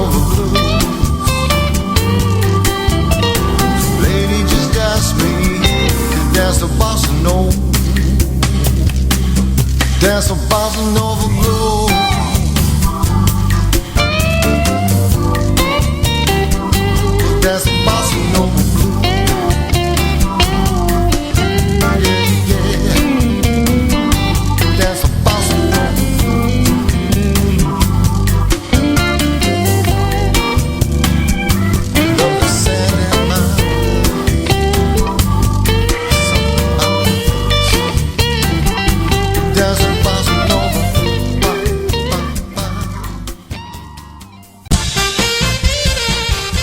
Nova blues. Lady just asked me to dance the bossa nova, dance the bossa nova blues. Dance the bossa nova blues. Yeah, yeah. Dance the bossa nova blues. Love the sand in my dance the bossa nova.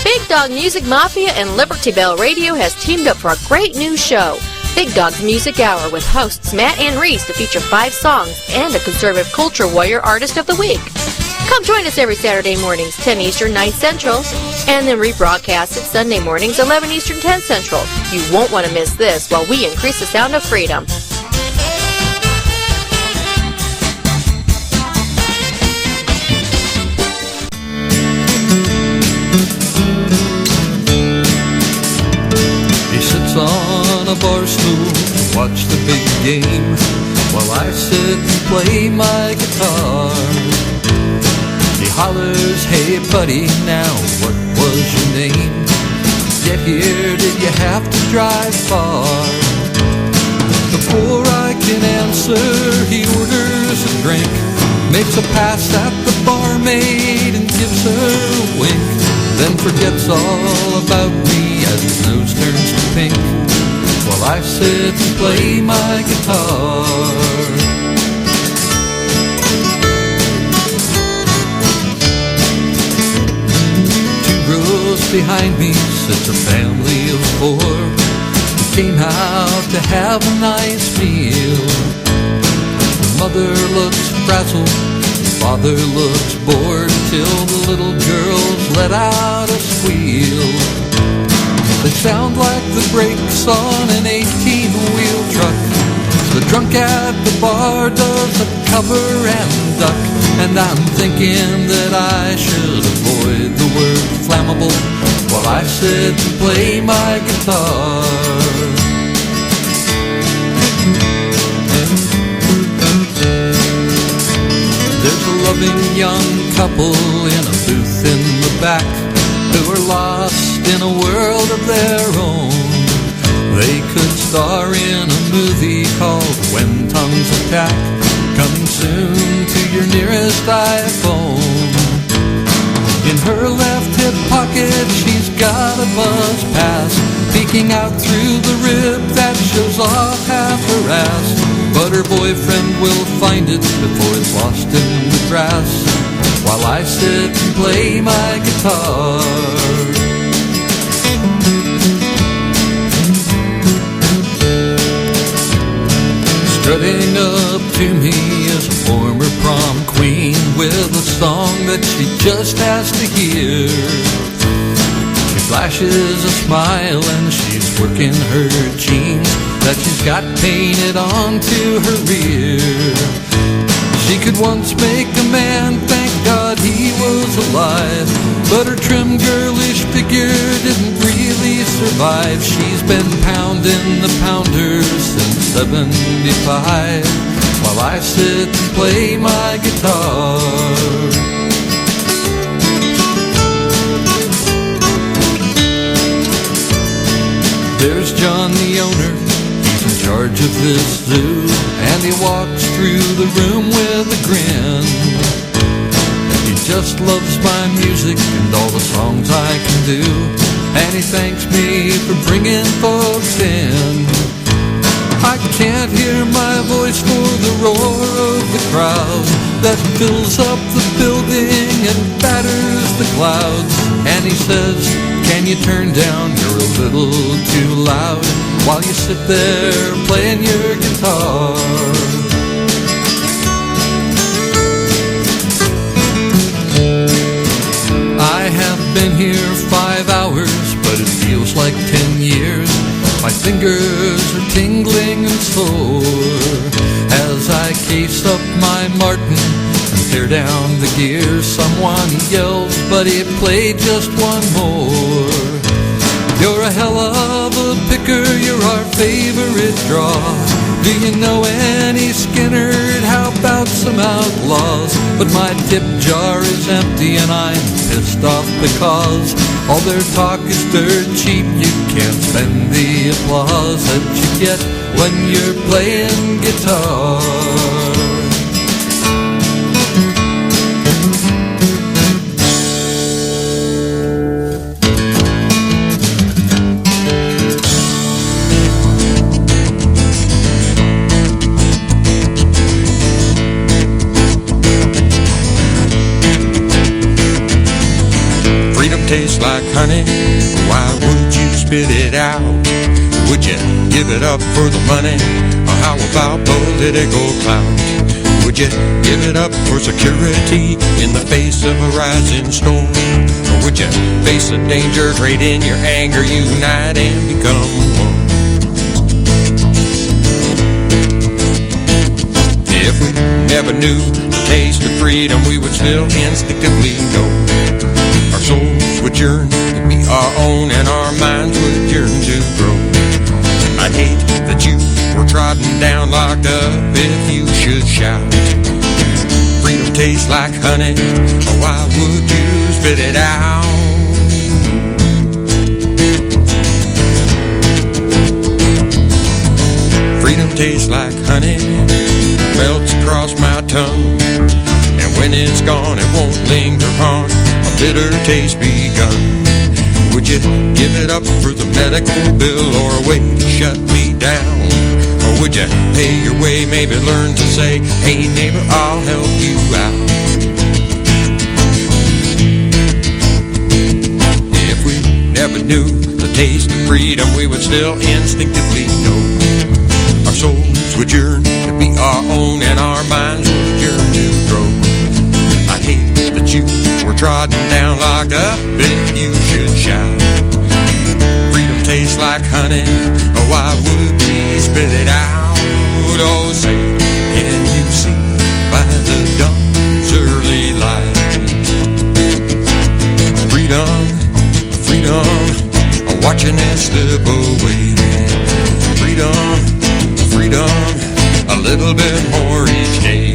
Big Dog Music Mafia and Liberty Bell Radio has teamed up for a great new show, Big Dog's Music Hour, with hosts Matt and Reese to feature 5 songs and a conservative culture warrior artist of the week. Come join us every Saturday mornings, 10 Eastern, 9 Central, and then rebroadcast it Sunday mornings, 11 Eastern, 10 Central. You won't want to miss this while we increase the sound of freedom. On a bar stool, watch the big game while I sit and play my guitar. He hollers, hey buddy, now what was your name? Get here, did you have to drive far? Before I can answer, he orders a drink, makes a pass at the barmaid and gives her a wink, then forgets all about me as his nose turns to pink while I sit and play my guitar. Two rows behind me sits a family of 4 who came out to have a nice meal. The mother looks frazzled, the father looks bored, till the little girls let out a squeal. They sound like the brakes on an 18-wheel truck. The drunk at the bar does a cover and duck, and I'm thinking that I should avoid the word flammable while I sit and play my guitar. There's a loving young couple in a booth in the back who are lost in a world of their own. They could star in a movie called When Tongues Attack, coming soon to your nearest iPhone. In her left hip pocket she's got a buzz pass, peeking out through the rib that shows off half her ass. But her boyfriend will find it before it's lost in the grass while I sit and play my guitar. Strutting up to me is a former prom queen with a song that she just has to hear. She flashes a smile and she's working her jeans that she's got painted onto her rear. She could once make a man thank God he was alive, but her trim girlish figure didn't really survive. She's been pounding the pounder since 75 while I sit and play my guitar. There's John the owner, he's in charge of this zoo, and he walks through the room with a grin. He just loves my music and all the songs I can do, and he thanks me for bringing folks in. I can't hear my voice for the roar of the crowd that fills up the building and batters the clouds. And he says, can you turn down, you're a little too loud, while you sit there playing your guitar. I have been here 5 hours, but it feels like 10 years. My fingers are tingling and sore as I case up my Martin and tear down the gear. Someone yells, buddy, play just one more. You're a hell of a picker, you're our favorite draw. Do you know any Skinnerd? How about some outlaws? But my tip jar is empty and I'm pissed off because all their talk is dirt cheap. You can't spend the applause that you get when you're playing guitar. Tastes like honey, why would you spit it out? Would you give it up for the money? Or how about political clout? Would you give it up for security in the face of a rising storm? Or would you face the danger, trade in your anger, unite and become one? If we never knew the taste of freedom, we would still instinctively know our souls would yearn to be our own and our minds would yearn to grow. I'd hate that you were trodden down, locked up if you should shout. Freedom tastes like honey, or why would you spit it out? Freedom tastes like honey, melts across my tongue, and when it's gone it won't linger on. Bitter taste begun. Would you give it up for the medical bill or a way to shut me down? Or would you pay your way, maybe learn to say, hey neighbor, I'll help you out? If we never knew the taste of freedom, we would still instinctively know our souls would yearn to be our own and our minds would yearn to grow. I hate that you were trodden down, locked up if you should shout. Freedom tastes like honey, oh why would we spit it out? Oh say, can you see by the dawn's early light? Freedom, freedom, watching it slip away. Freedom, freedom, a little bit more each day.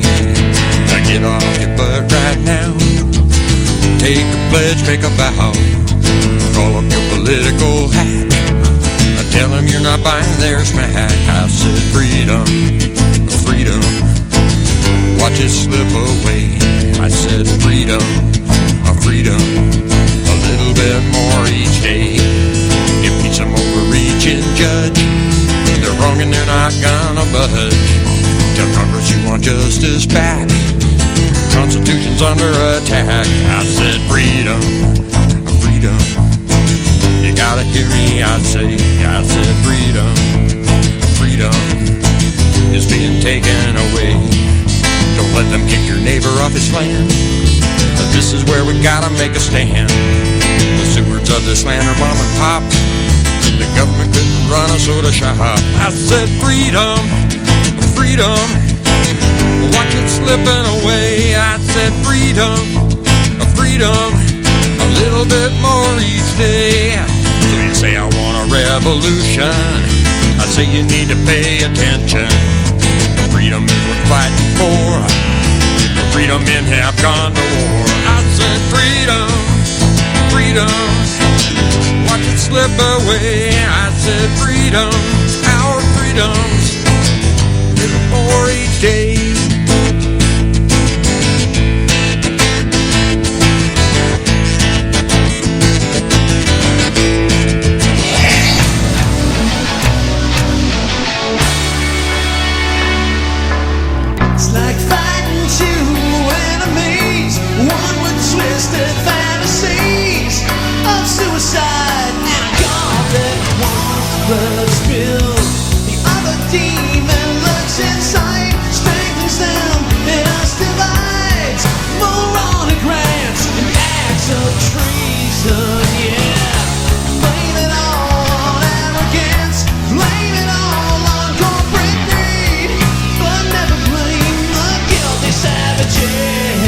Get off your butt right now, take a pledge, make a vow, call up your political hack, tell them you're not buying their smack. I said freedom, freedom, watch it slip away. I said freedom, freedom, a little bit more each day. Give me some overreaching judge, they're wrong and they're not gonna budge. Tell Congress you want justice back, Constitution's under attack. I said freedom, freedom, you gotta hear me, I said freedom, freedom is being taken away. Don't let them kick your neighbor off his land. This is where we gotta make a stand. The stewards of this land are mom and pop. The government couldn't run a soda shop. I said freedom, freedom, watch it slipping away. I said freedom, freedom, a little bit more each day. So you say I want a revolution, I say you need to pay attention. Freedom is worth fighting for. Freedom men have gone to war. I said freedom, freedom, watch it slip away. I said freedom, our freedoms, a little more each day. Savages.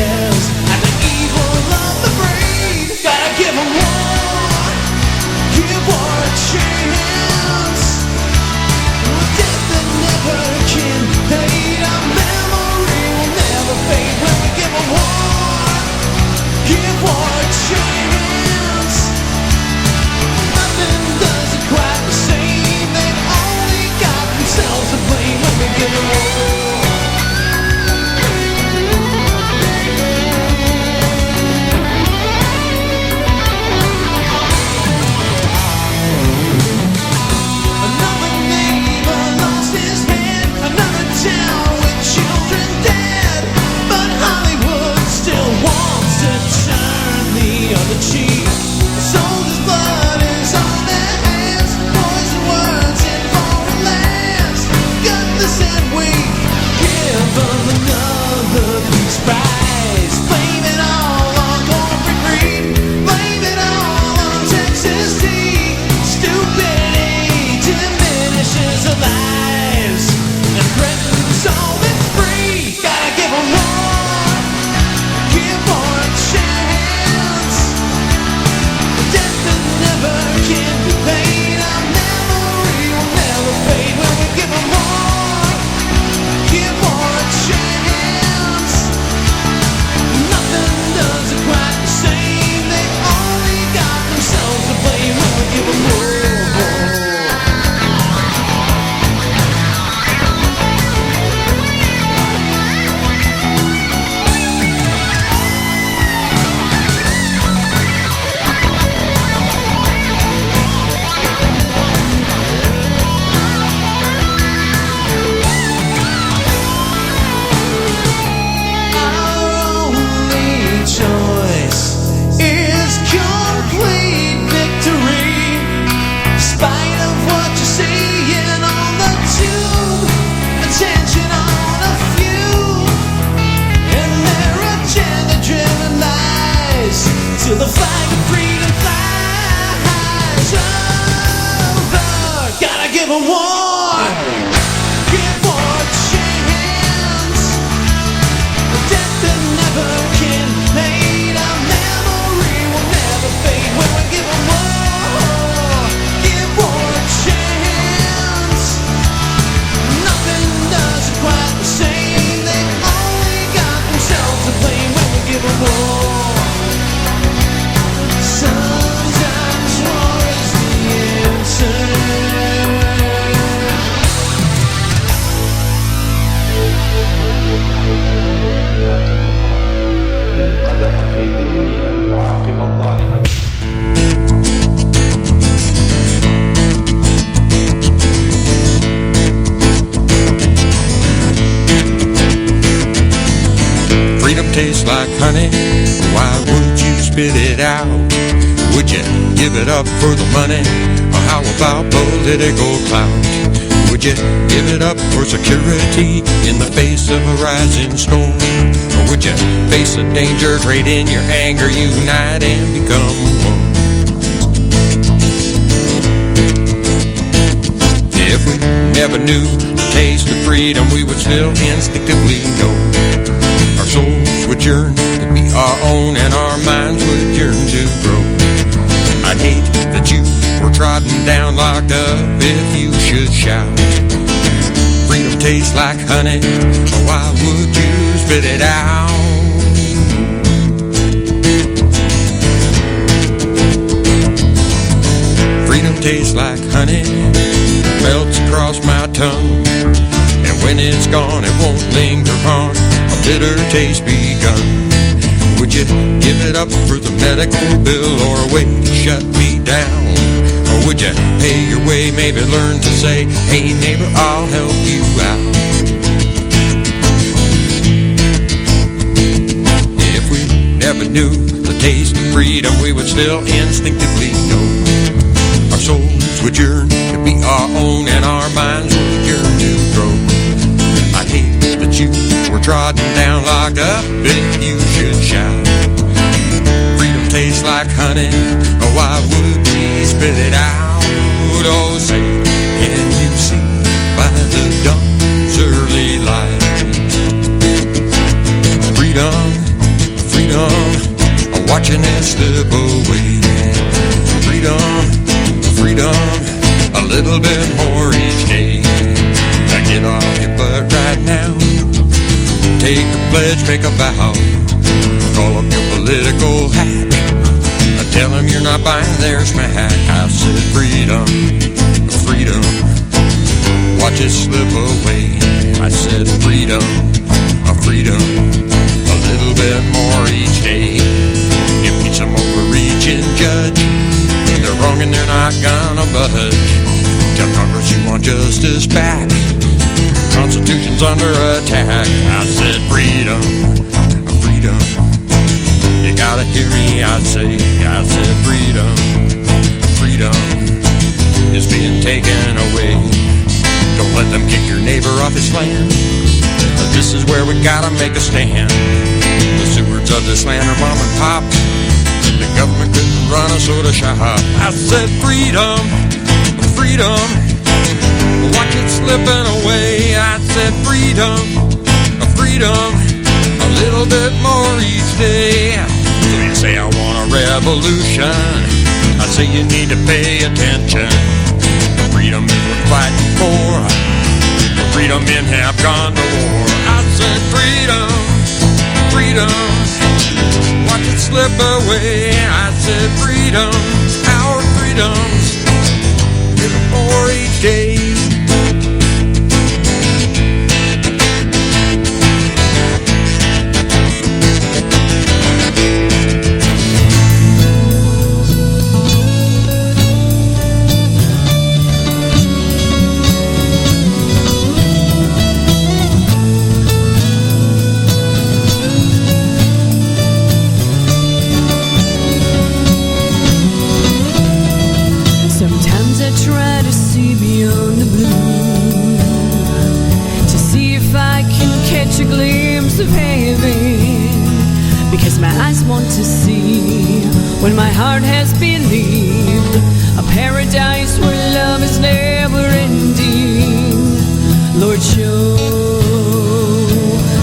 tastes like honey, why would you spit it out? Would you give it up for the money? Or how about political clout? Would you give it up for security in the face of a rising storm? Or would you face the danger, trade in your anger, unite and become one? If we never knew the taste of freedom, we would still instinctively know. Our souls would yearn to be our own, and our minds would yearn to grow. I'd hate that you were trodden down, locked up, if you should shout. Freedom tastes like honey, why would you spit it out? Freedom tastes like honey, melts across my tongue, and when it's gone it won't linger on, a bitter taste begun. Would you give it up for the medical bill, or a way to shut me down? Or would you pay your way, maybe learn to say, hey neighbor, I'll help you out? If we never knew the taste of freedom, we would still instinctively know. Our souls would yearn to be our own, and our minds would yearn to grow. I hate that you were trodden down, locked up, if you should shout. Freedom tastes like honey, oh why would we spit it out? Oh say, can you see by the dawn's early light? Freedom, freedom, I'm watching it slip away. Freedom, freedom, a little bit more each day. Now get off your butt right now, take a pledge, make a vow, call up your political hack, tell them you're not buying their smack. I said freedom, freedom, watch it slip away. I said freedom, freedom, a little bit more each day. Give me some overreaching judge, they're wrong and they're not gonna budge. Tell Congress you want justice back, Constitution's under attack. I said freedom, freedom, you gotta hear me, I said freedom, freedom is being taken away. Don't let them kick your neighbor off his land. This is where we gotta make a stand. The stewards of this land are mom and pop. The government couldn't run a soda shop. I said freedom, freedom, watch it slipping away. I said freedom, freedom, a little bit more each day. So you say I want a revolution, I say you need to pay attention. The freedom we're fighting for, the freedom men have gone to war. I said freedom, freedom, watch it slip away. I said freedom, our freedoms, a little more each day. A glimpse of heaven, because my eyes want to see what my heart has believed, a paradise where love is never ending. Lord, show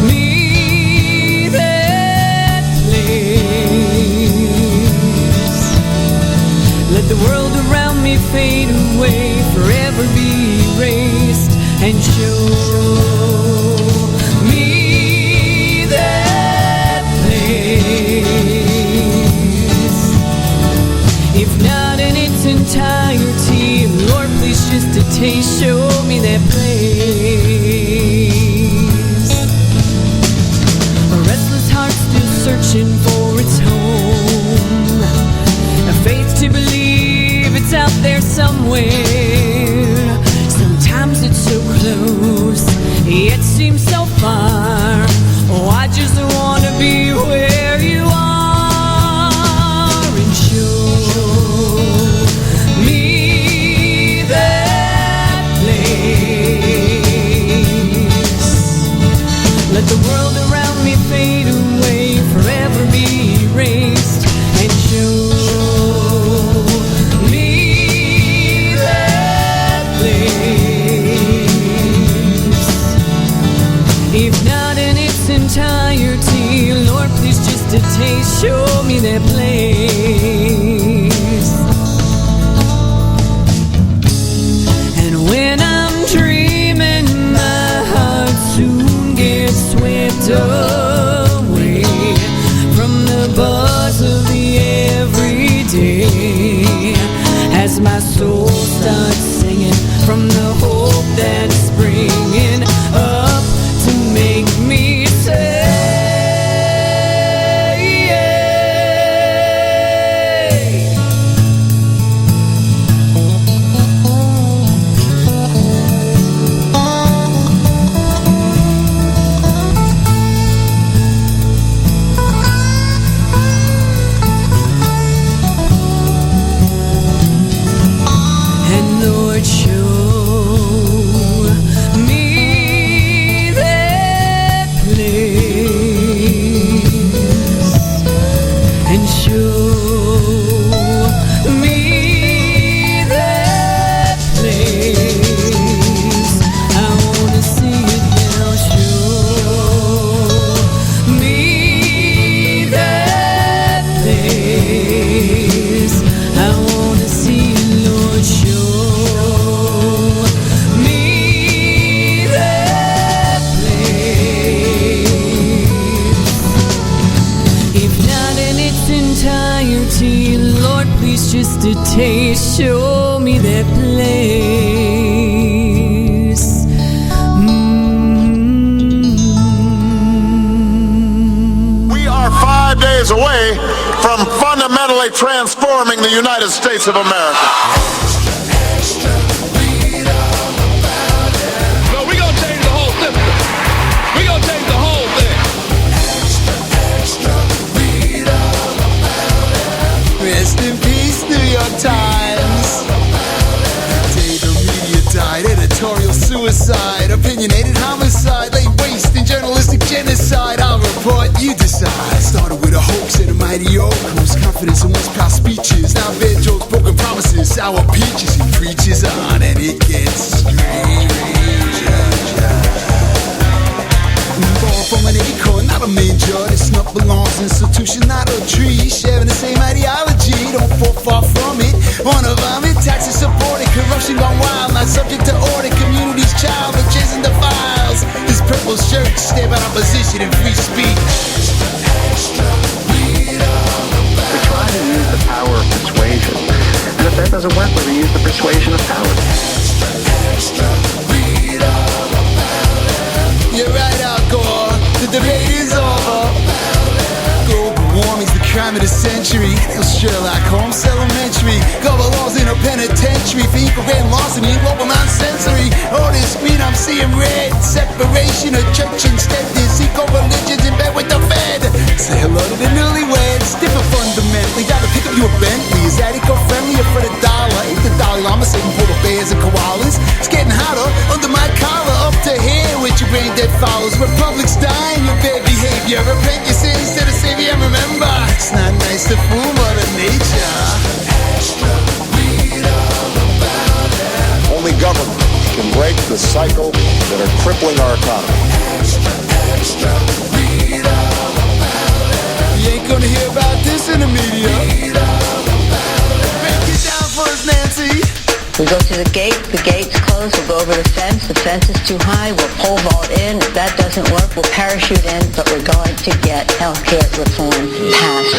me that place. Let the world around me fade away, forever be erased, and show entirety. Lord, please just a taste, show me that place. A restless heart still searching for its home, a faith to believe it's out there somewhere. Sometimes it's so close, yet seems so far. Oh, I just want to be entirety. Lord, please just a taste, show me that place. And when I'm dreaming, my heart soon gets swept away from the buzz of the everyday, as my soul starts singing from the hope that's springing up to make me say, and Lord, show me that place, and show me that place. I wanna see it now. Show me that place. I wanna see it, Lord. Show me that place. If not in its entirety, Lord, please just a taste, show me that place. We are 5 days away from fundamentally transforming the United States of America. No, we're gonna change the whole system. We're gonna change the whole thing. Rest in peace, New York Times. Day the media died, editorial suicide, opinionated homicide, late waste and journalistic genocide. I'll report, you decide. Started with a hoax and a mighty oak, whose confidence in one's proud speeches. Now bad jokes, broken promises, sour peaches. He preaches on and it gets strange. Born from an acorn, not a manger. This nut belongs in institution, not a tree. Sharing the same ideology, don't fall far from it. Wanna vomit, taxes supported, corruption gone wild, not subject to order. Community's child, but chasing the files. His purple shirt, step out opposition and free speech. We try to use the power of persuasion, and if that doesn't work, we use the persuasion of power. You're right, Al Gore. The debate is over. Global warming's the crime of the century. It was Sherlock Holmes Elementary. Global laws in a penitentiary for equal grand larceny and global non-sensory. On this screen I'm seeing red. Separation of church and state. This eco-religion's in bed with the Fed. Say hello to the newlyweds. Differ fundamentally. Gotta pick up you a Bentley. Is that eco-friendly or for the dollar? Ain't the Dalai Lama saving polar bears and koalas? It's getting hotter under my collar. Up to here with your brain dead follows. Republic's dying, your bad behavior. Repent your sins to the Savior and remember, it's not nice to fool Mother Nature. Only government can break the cycle that are crippling our economy. You ain't gonna hear about this in the media. Break it down for us, Nancy. We go to the gate's closed, we'll go over the fence is too high, we'll pole vault in, if that doesn't work, we'll parachute in, but we're going to get healthcare reform passed.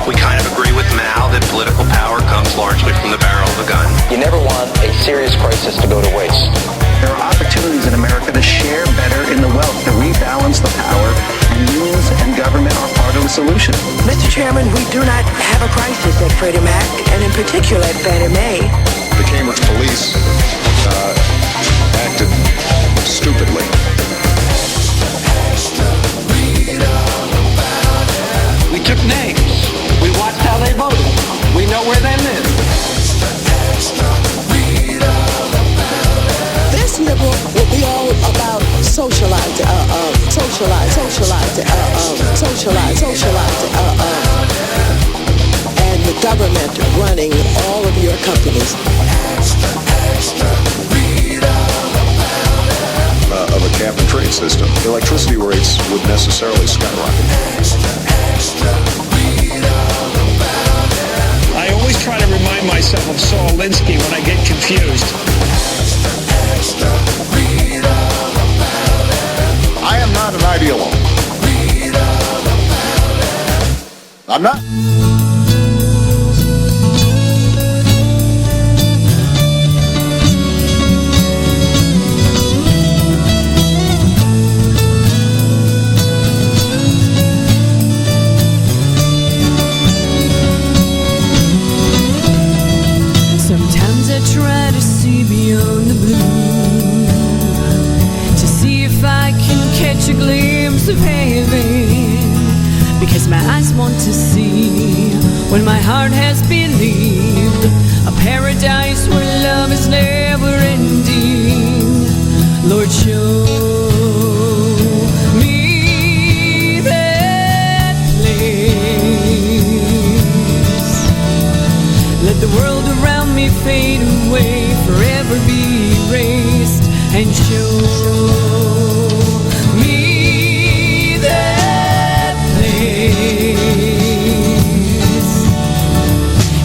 We kind of agree with Mao that political power comes largely from the barrel of a gun. You never want a serious crisis to go to waste. There are opportunities in America to share better in the wealth, to rebalance the power, and unions and government are part of the solution. Mr. Chairman, we do not have a crisis at Freddie Mac, and in particular at Fannie Mae. The Cambridge police acted stupidly. We took names. We watched how they voted. We know where they live. This liberal will be all about socialize, and the government running all of your companies. Of a cap and trade system, electricity rates would necessarily skyrocket. I always try to remind myself of Saul Alinsky when I get confused. I am not an ideologue. I'm not. Sometimes I try to see beyond the blue, to see if I can catch a glimpse of heaven, because my eyes want to see what my heart has believed, a paradise where love is never ending. Lord, show me that place. Let the world around me fade away, forever be erased, and show me that place.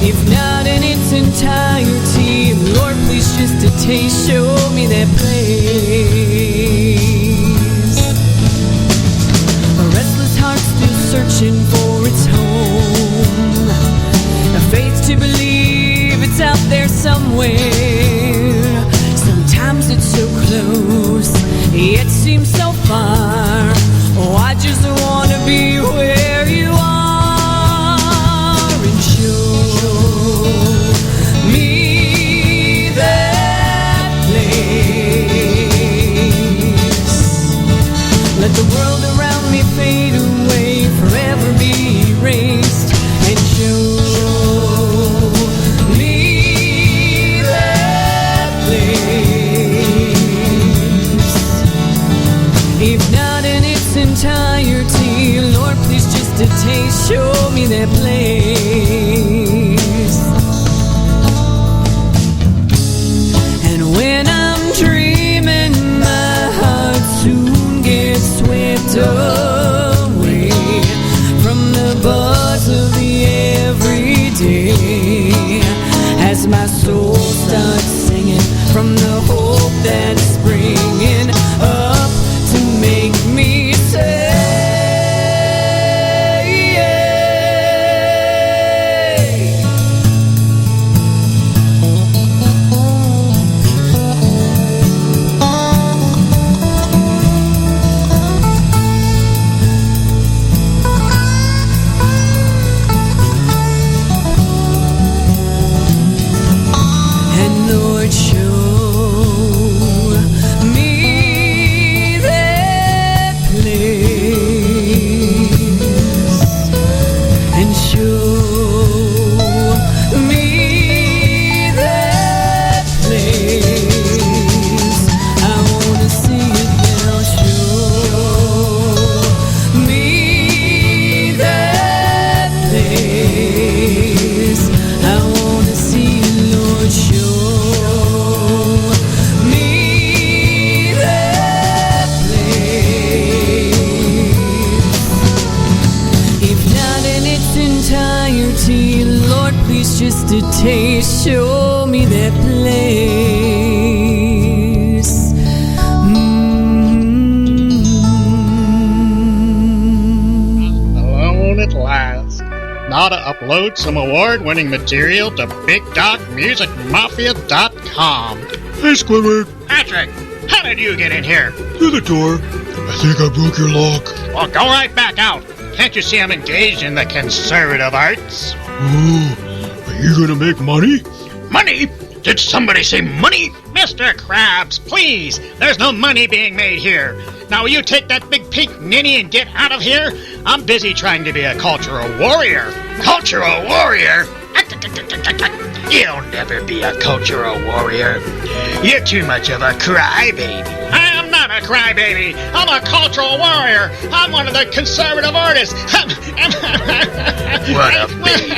If not in its entirety, Lord, please just a taste, show me that place. A restless heart still searching for its home, a faith to believe it's out there somewhere. Sometimes it's so close, yet seems so far. Oh, I just want to be where you are, and show me that place. Let the world around me fade away, forever be erased, and show me that place. If not in its entirety, Lord, please just a taste, show me that place. And when I'm dreaming, my heart soon gets swept away from the buzz of the everyday, as my soul starts singing from the hope that's springing up to make me say, and Lord, show me that place, and show me that place. I wanna see it now. Show me that place. I wanna see it, Lord. Show me that place. If not in its entirety, Lord, please just a taste, show me that place. Alone at last. Now to upload some award-winning material to BigDogMusicMafia.com. Hey, Squidward. Patrick, how did you get in here? Through the door. I think I broke your lock. Well, go right back out. Can't you see I'm engaged in the conservative arts? Oh, are you gonna make money? Money? Did somebody say money? Mr. Krabs, please! There's no money being made here. Now will you take that big pink ninny and get out of here? I'm busy trying to be a cultural warrior. Cultural warrior? You'll never be a cultural warrior. You're too much of a crybaby. I am not a crybaby. I'm a cultural warrior. I'm one of the conservative artists. What a baby.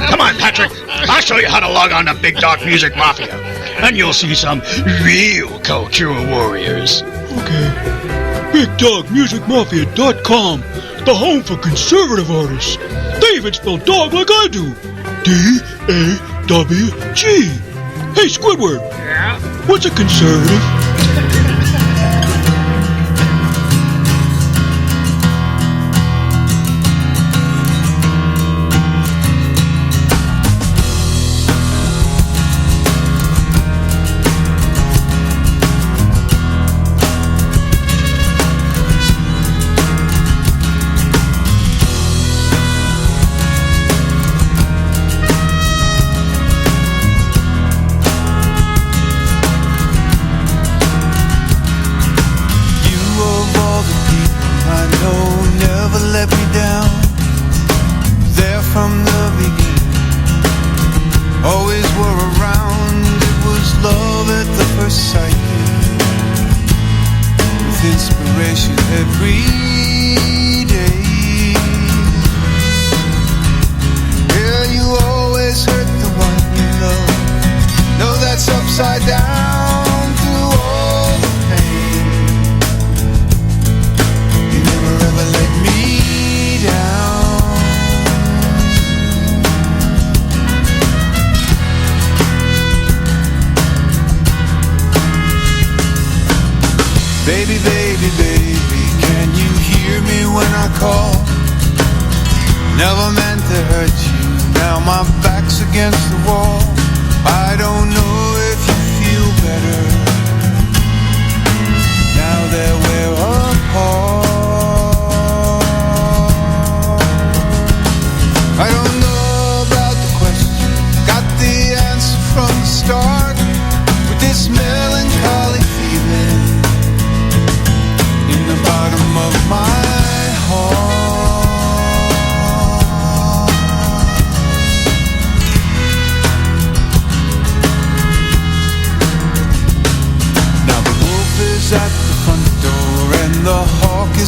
Come on, Patrick. I'll show you how to log on to Big Dog Music Mafia. And you'll see some real cultural warriors. Okay. BigDogMusicMafia.com, the home for conservative artists. They even spell dog like I do. D-A-W-G. Hey, Squidward. Yeah? What's a conservative?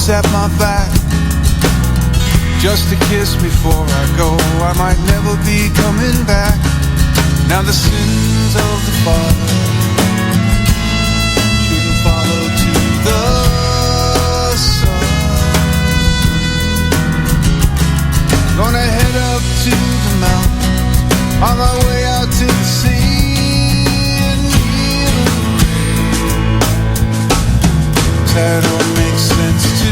At my back, just to kiss before I go. I might never be coming back. Now the sins of the father shouldn't follow to the son. Gonna head up to the mountain on my way out to the sea and that don't make sense to me.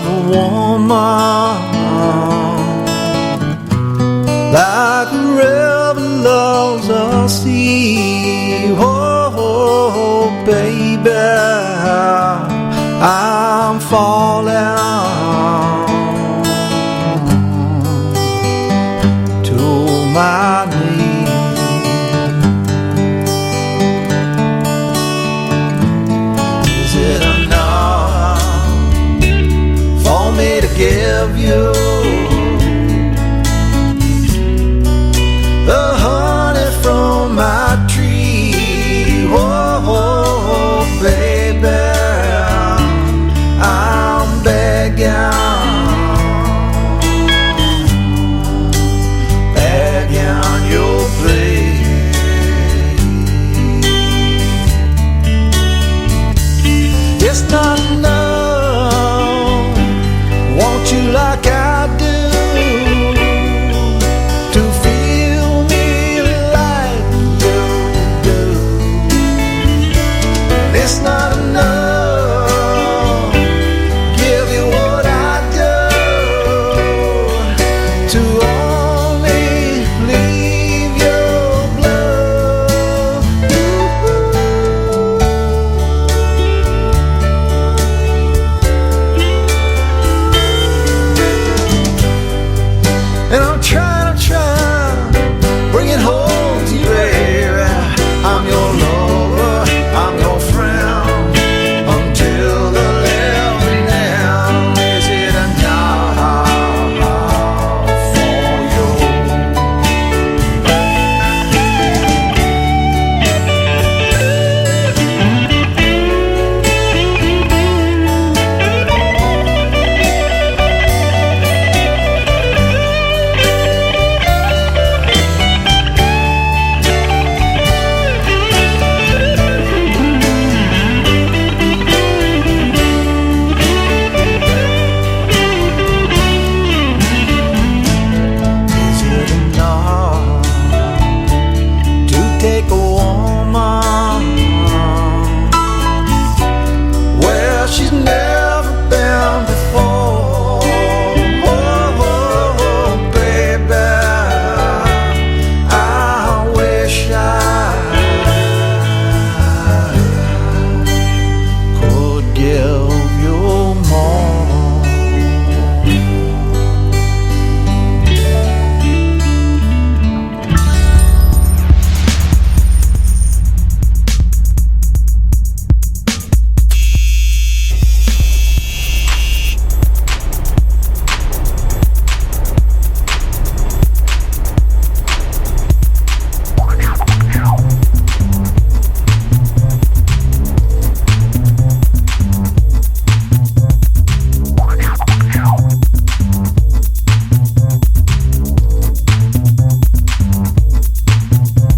love a woman like a river loves a sea. Oh, baby, I'm falling to my knees. Is it enough for me to give you the honey from my tree? Oh, baby, I'm begging you please. It's not enough, want you like I do, to feel me like you do. It's not enough, give you what I do, to only leave your blood. And I'm trying to bring it home to you, baby. I'm your lover, I'm your friend, until the living end. Is it enough for you? Is it enough to take a woman where she's never been before? Oh, baby, I wish I could give you more.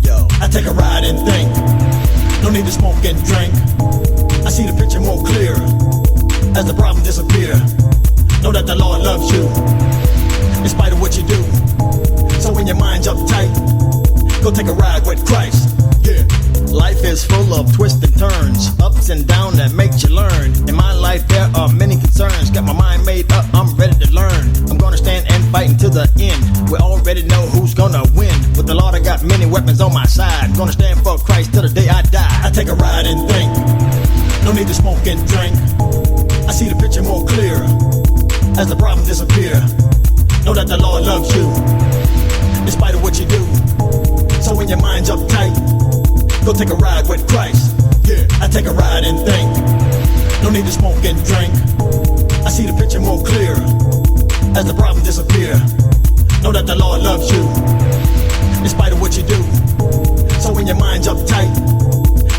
Yo, I take a ride and think. No need to smoke and drink. I see the picture more clear as the problem disappear. Know that the Lord loves you in spite of what you do. So when your mind's uptight, go take a ride with Christ. Yeah. Life is full of twists and turns, ups and downs that makes you learn. In my life there are many concerns. Got my mind made up, I'm ready to learn. I'm gonna stand and fight until the end. We already know who's gonna win. With the Lord I got many weapons on my side. Gonna stand for Christ till the day I die. I take a ride and think. No need to smoke and drink. I see the picture more clear as the problem disappear. Know that the Lord loves you in spite of what you do. So when your mind's uptight, go take a ride with Christ. Yeah, I take a ride and think. No need to smoke and drink. I see the picture more clear as the problem disappear. Know that the Lord loves you in spite of what you do. So when your mind's uptight,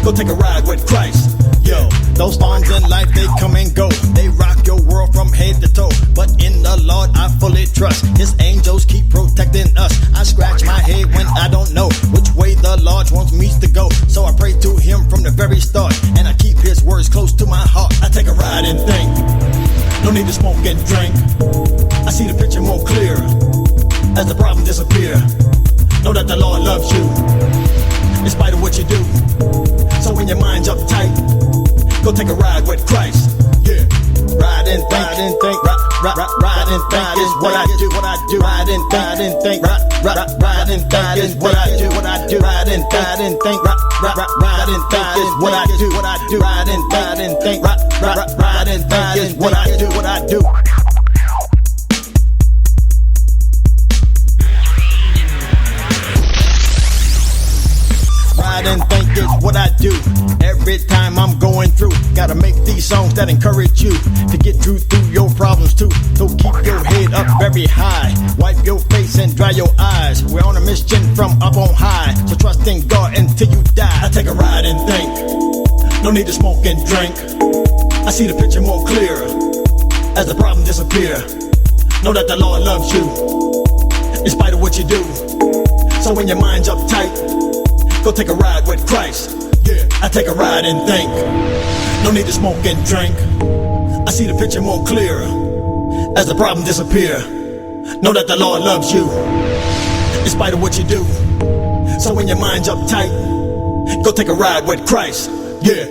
go take a ride with Christ. Yo, those storms in life, they come and go. They rock your world from head to toe. But in the Lord I fully trust. His angels keep protecting us. I scratch my head when I don't know which way the Lord wants me to go. So I pray to him from the very start, and I keep his words close to my heart. I take a ride and think. No need to smoke and drink. I see the picture more clear as the problem disappear. Know that the Lord loves you in spite of what you do. So when your mind's uptight, go take a ride with Christ. Yeah. Ride and think, ride and think is what I do, Ride and think, ride and think is what I do, Ride and think, ride and think is what I do, Ride and think, ride and think is what I do. Ride and think is what I do. Every time I'm going through, gotta make these songs that encourage you to get through your problems too. So keep your head up very high, wipe your face and dry your eyes. We're on a mission from up on high, so trust in God until you die. I take a ride and think, no need to smoke and drink. I see the picture more clear as the problem disappear. Know that the Lord loves you in spite of what you do. So when your mind's uptight, go take a ride with Christ. Yeah, I take a ride and think, no need to smoke and drink. I see the picture more clear as the problem disappear. Know that the Lord loves you in spite of what you do. So when your mind's uptight, go take a ride with Christ. Yeah.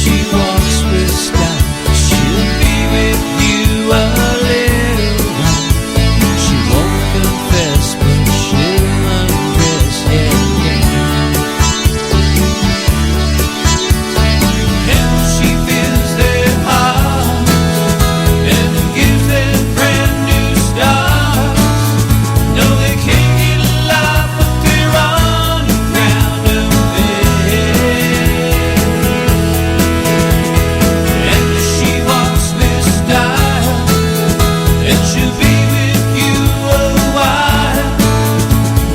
she walks with style, she'll be with you a little while. She won't confess, but she'll undress, yeah, yeah. And she fills their hearts and gives them brand new stars. No, they can't get alive, but they're underground of it. And she walks with style, and she'll be with you a while.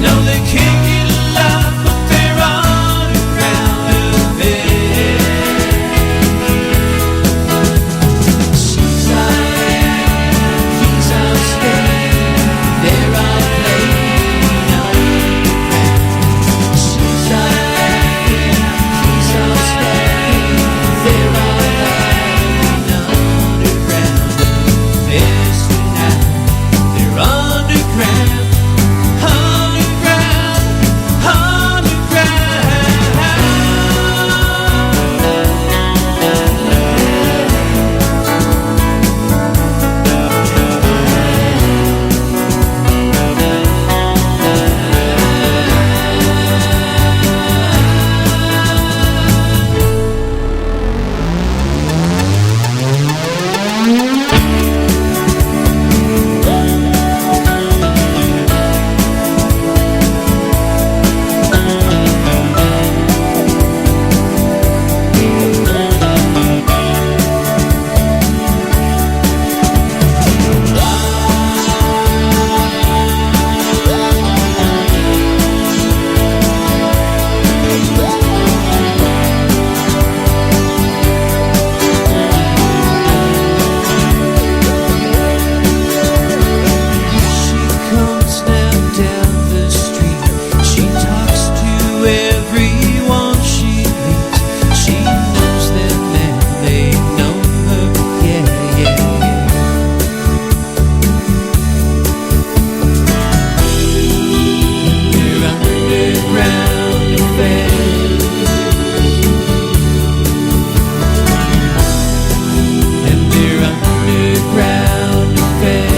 No, they can't get alive, but they're underground of it. She's out, he's outstanding, they're all playing underground. She's out, he's outstanding, they're all playing underground. This tonight, they're underground, underground, she comes now down the street. She talks to everyone she meets. She knows them and they know her. Yeah, yeah, yeah. They're underground affairs. And they're underground affairs.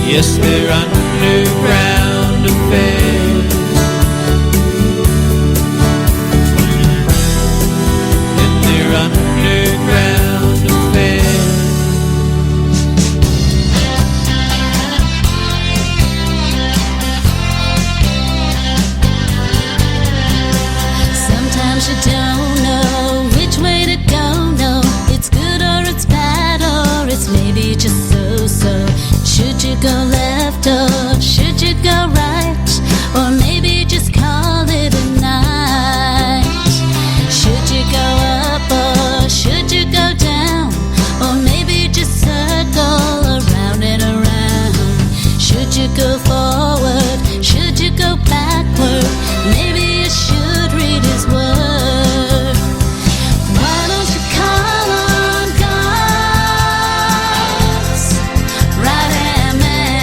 Yes, they're underground affairs. And they're underground affairs. Sometimes you don't know which way to go, no. It's good or it's bad or it's maybe just so-so. Should you go left or should you go right? Or maybe just call it a night. Should you go up or should you go down? Or maybe just circle around and around. Should you go forward? Should you go backward? Maybe you should read his word. Why don't you call on God's right-hand man?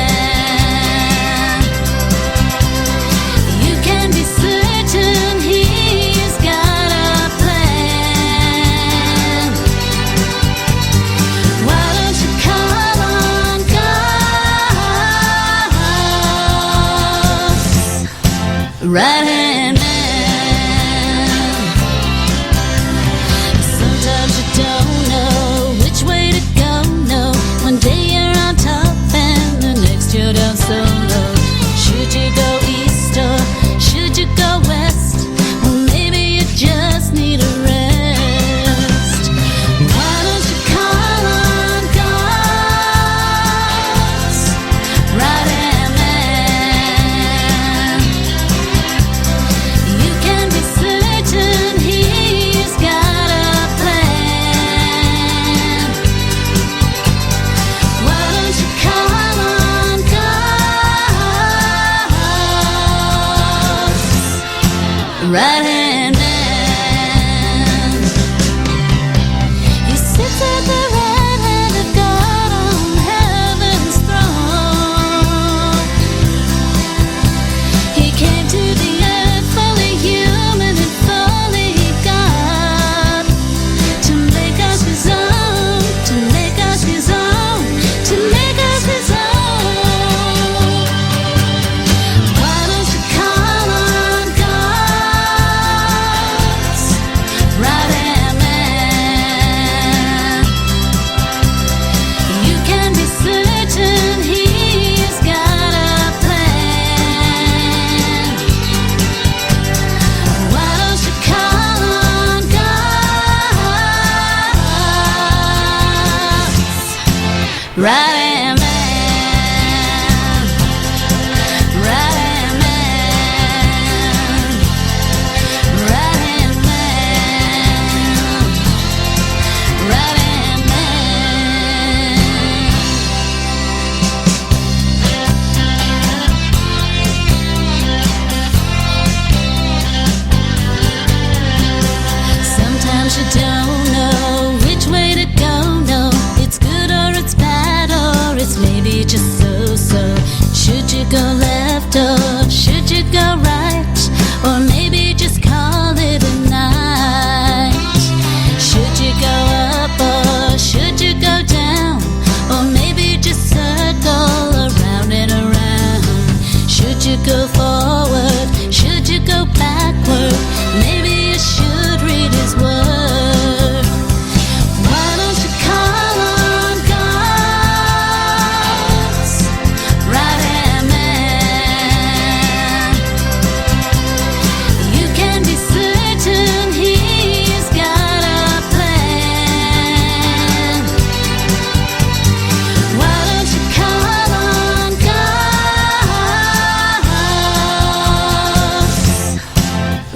You can be certain he's got a plan. Why don't you call on God's right-hand man? Sometimes you don't know which way to go, no. One day you're on top and the next you're down so low. Should you go east or should you go west? Or maybe you just need a rest. Why don't you call on God's right-hand man? You can be certain he's got a plan. Why don't you call on God's right-hand man? He sits at the right hand of God on heaven's throne. He came to the earth fully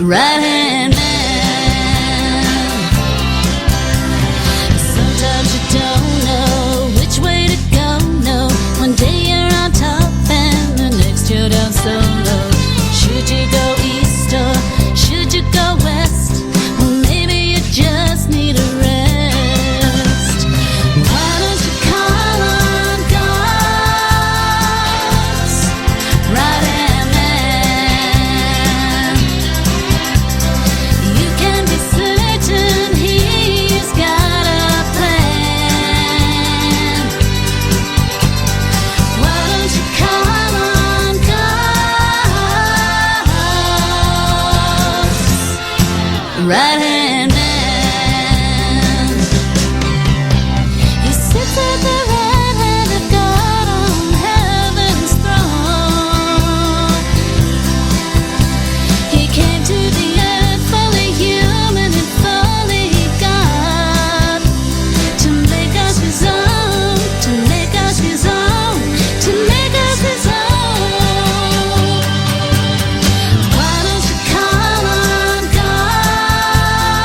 right-hand man. Sometimes you don't know which way to go, no. One day you're on top and the next you're down so low. Should you go east or should you go west? Well, maybe you just need a rest. Why don't you call on God's right-hand man? You can be certain he's got a plan. Why don't you call on God's right-hand man? He sits at the right hand of God on heaven's throne. He came to the earth fully human and fully God, to make us his own, to make us his own, to make us his own. Why don't you call on God?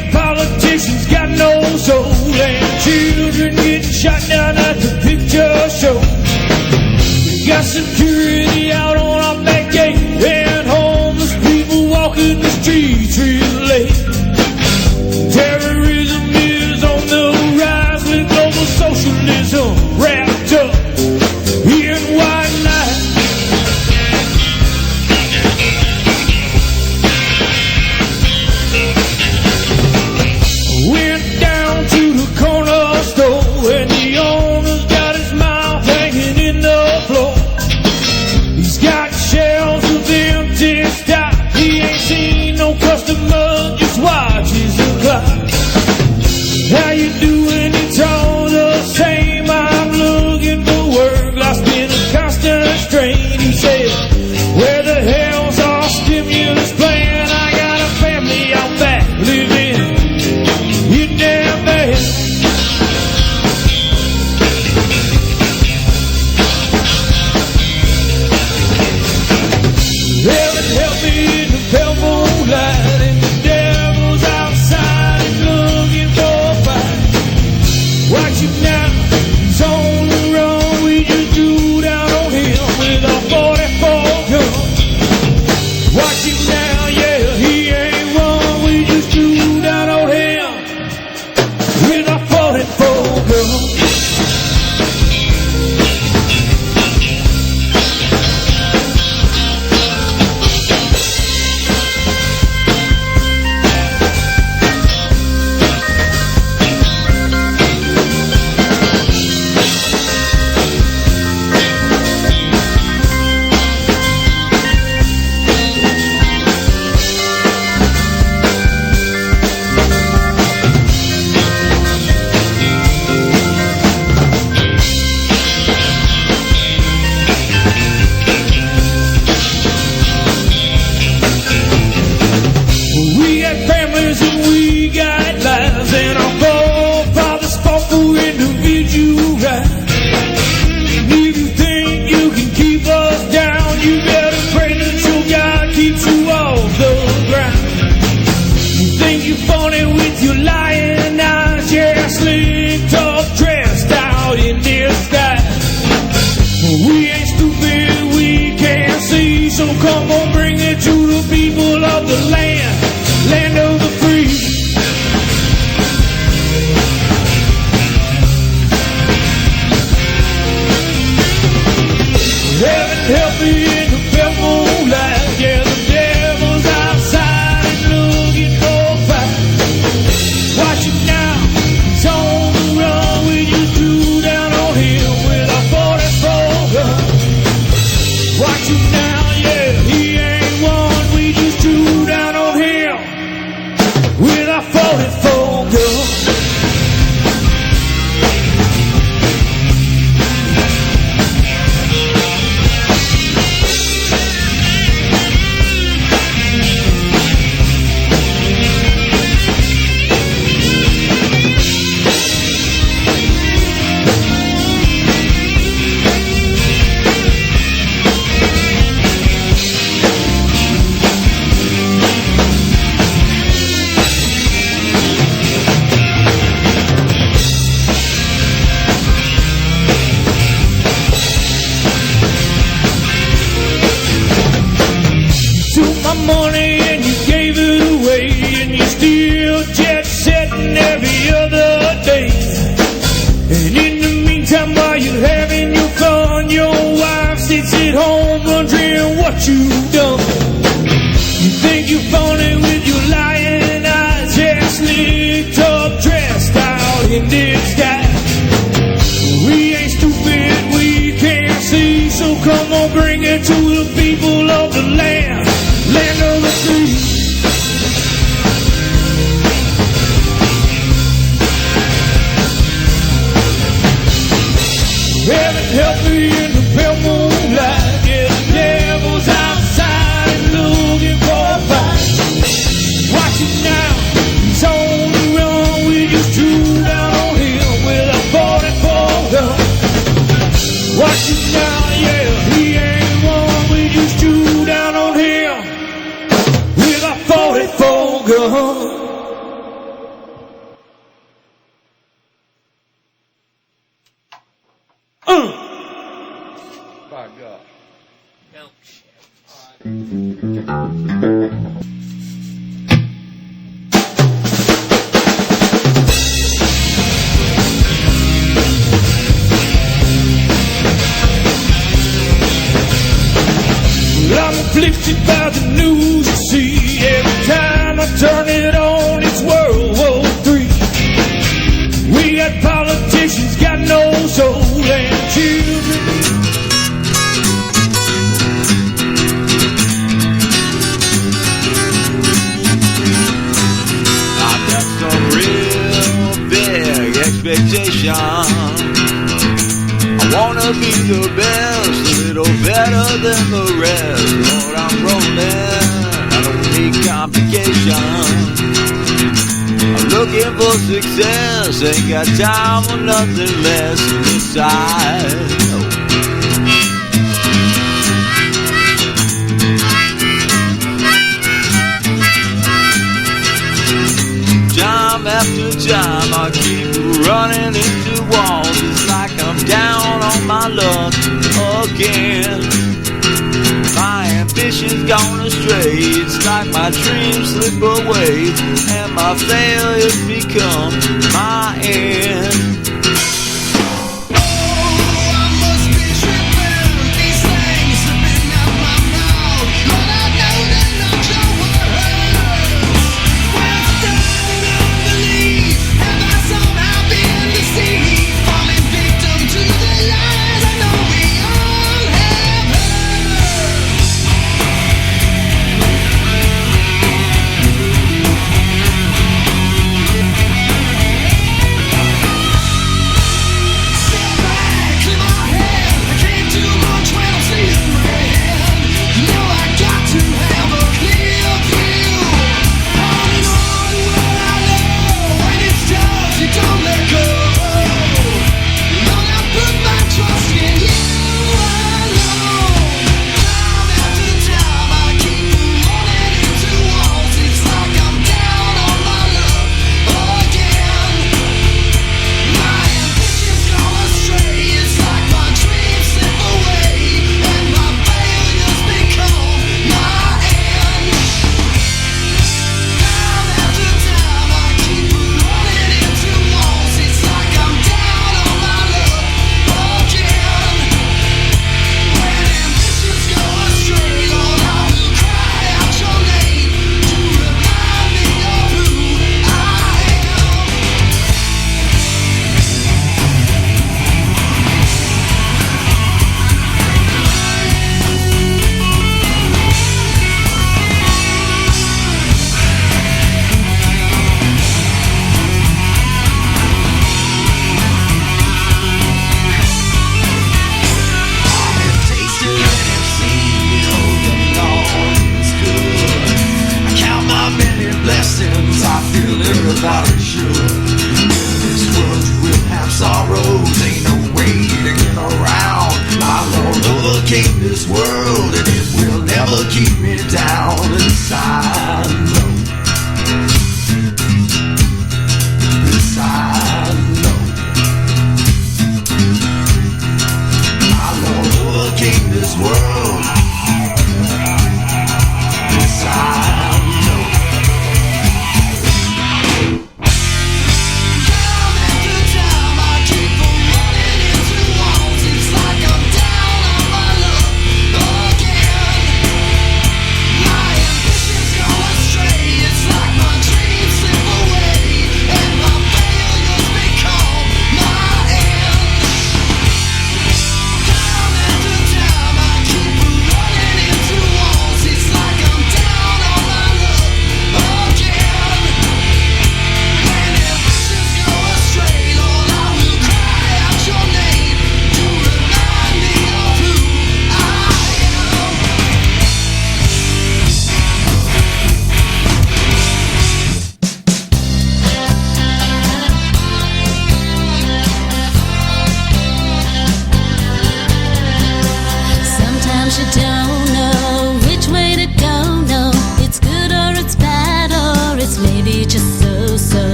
and politicians got no soul, and children getting shot down at the picture show. We got security out on our back gate, and homeless people walking the streets real late. Terrorism is on the rise with global socialism wrapped up in white lies. Went down to the corner store, and the owner's got his mouth hanging in the floor. He's got shelves of empty stock. He ain't seen no customer, just watches the clock. How you doing? It's all the same. I'm looking for work, lost in a constant strain. He said, where the hell's our stimulus plan? I got a family out back living in their bed. Heaven help me in the pale moonlight, and the devil's outside and looking for a fight. Watch him now, he's on the run. We just drew down on him with a 44 gun. Watch him now, yeah, he ain't wrong. We just drew down on him with a 44 gun. We got families and we got lives, and our forefathers fought for individual rights. And if you think you can keep us down, you better pray that your God keeps you off the ground. You think you're funny with your lying eyes, yeah, slick, tough, dressed out in disguise. We ain't stupid, we can't see, so come on, bring it to the people of the land, land of the free. Heaven help me in the pale moonlight, yeah, the devil's outside and looking for a fight. Watch him now, he's on the run. We just drew down on him with a 44 gun. Watch him now, yeah, he ain't won. We just drew down on him with a 44 gun. My money and you gave it away, and you still jet setting every other day. And in the meantime, while you're having your fun, your wife sits at home wondering what you've done. You think you're funny with your lying eyes, yeah, slick, tough, dressed out in disguise. We ain't stupid, we can't see, so come on, bring it to the people of the land, land of the free. Heaven help me in the pale moonlight, yeah, the devil's outside and looking for a fight. Watch him now, he's on the run. We just drew down on him with a 44 gun. Watch him now, yeah, he ain't affected by the news you see. Every time I turn it on, it's World War III. We got politicians, got no soul, and children. I've got some real big expectations. I wanna be the best, a little better than the rest. Lord, I'm rolling, I don't need complications. I'm looking for success, ain't got time for nothing less than this side. Time after time I keep running into walls. It's like I'm down on my luck again. My ambition's gone astray. It's like my dreams slip away, and my failures become my end.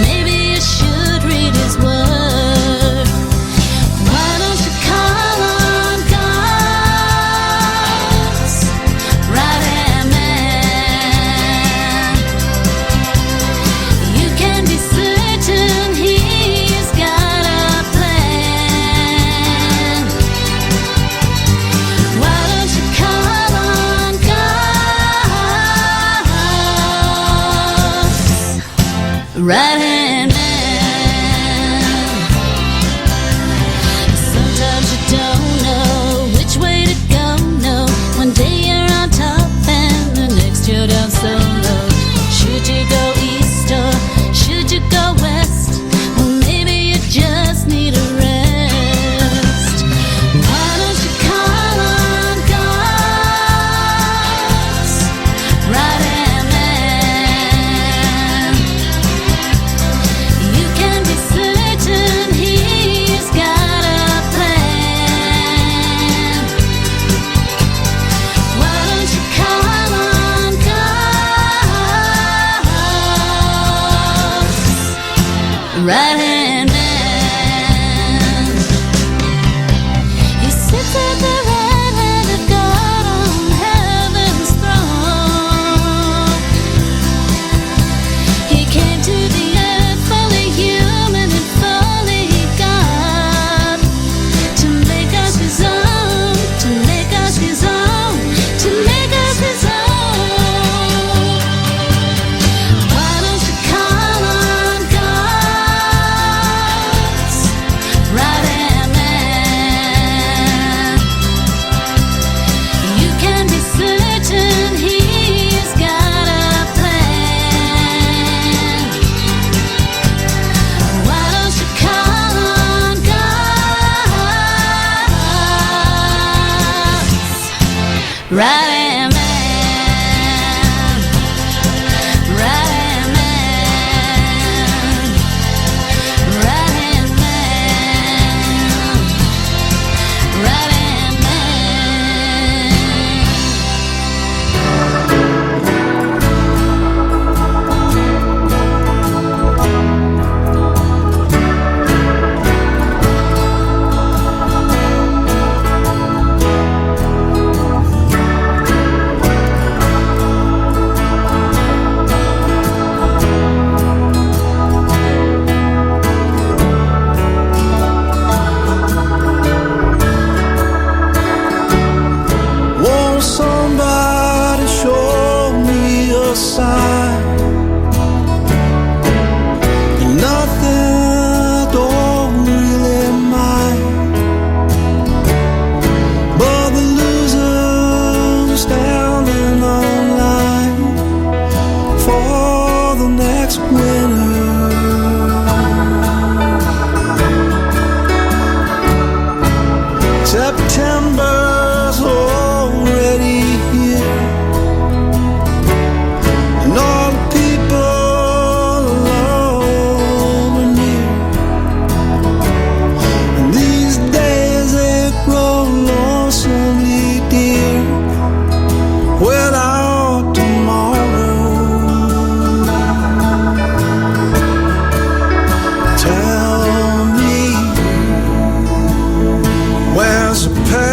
Maybe you should read his word. Why don't right-hand man. Sometimes you don't know which way to go, no. One day you're on top and the next you're down so low. Should you go east or should you go west? Well, maybe you just need a rest. Why don't you call on God's right-hand man? You can be certain he's got a plan. Why don't you call on God's right-hand man? He sits at the right hand of God on heaven's throne. He came to the earth fully human and fully God, to make us his own, to make us his own, to make us his own. Why don't you call on God's right-hand man? You can be certain he's got a plan. Why don't you call on God's right-hand man? Right-hand man. Right-hand man. Right-hand Won't somebody show me a sign? Nothing I don't really mind, but the losers standing online for the next winner. September's already here, and all the people alone are near. And these days they grow lonesomely dear, without tomorrow. Tell me, where's the pain?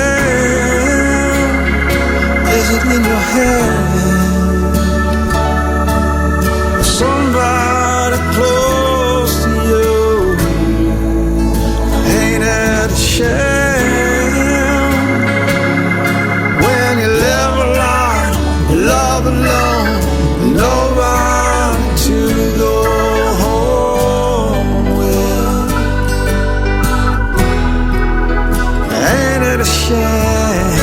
Is it in your head? Somebody close to you, ain't it a shame? When you live alone, you love alone, nobody to go home with. Ain't it a shame?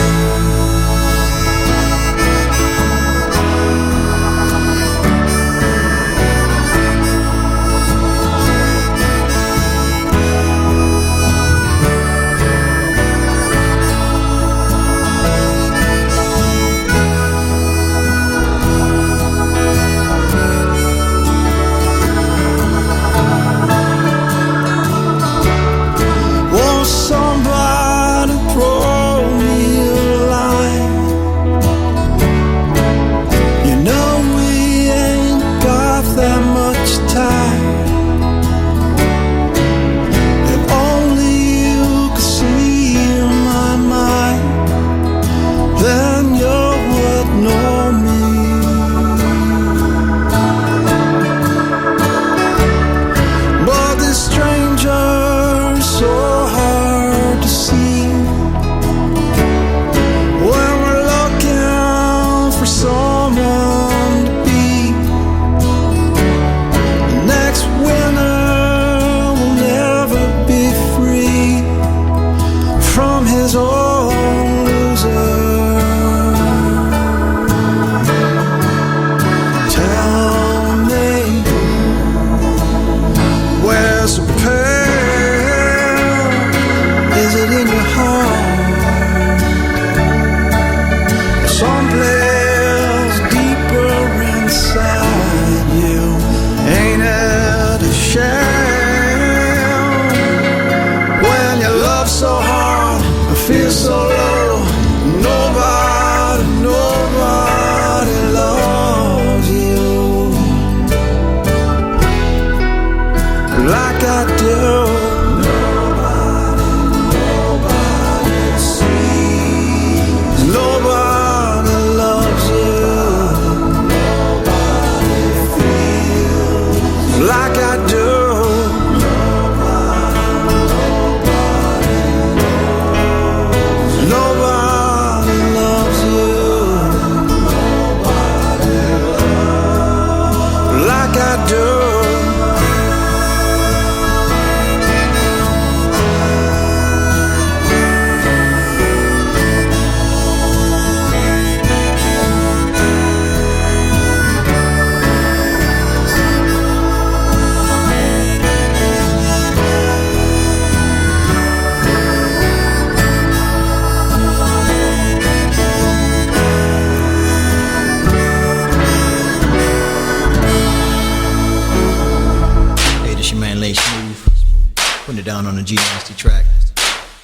on the G Nasty track.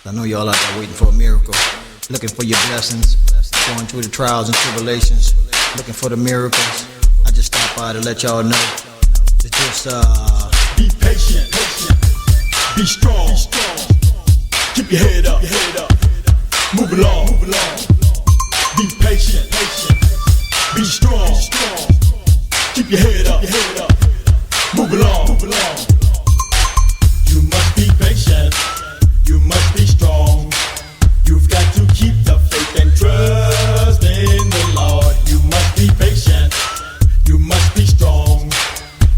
I know y'all out there waiting for a miracle, looking for your blessings, going through the trials and tribulations, looking for the miracles. I just stopped by to let y'all know to just be patient, be strong, keep your head up, move along, be patient, be strong, keep your head up, move along. You must be patient, you must be strong. You've got to keep the faith and trust in the Lord. You must be patient, you must be strong.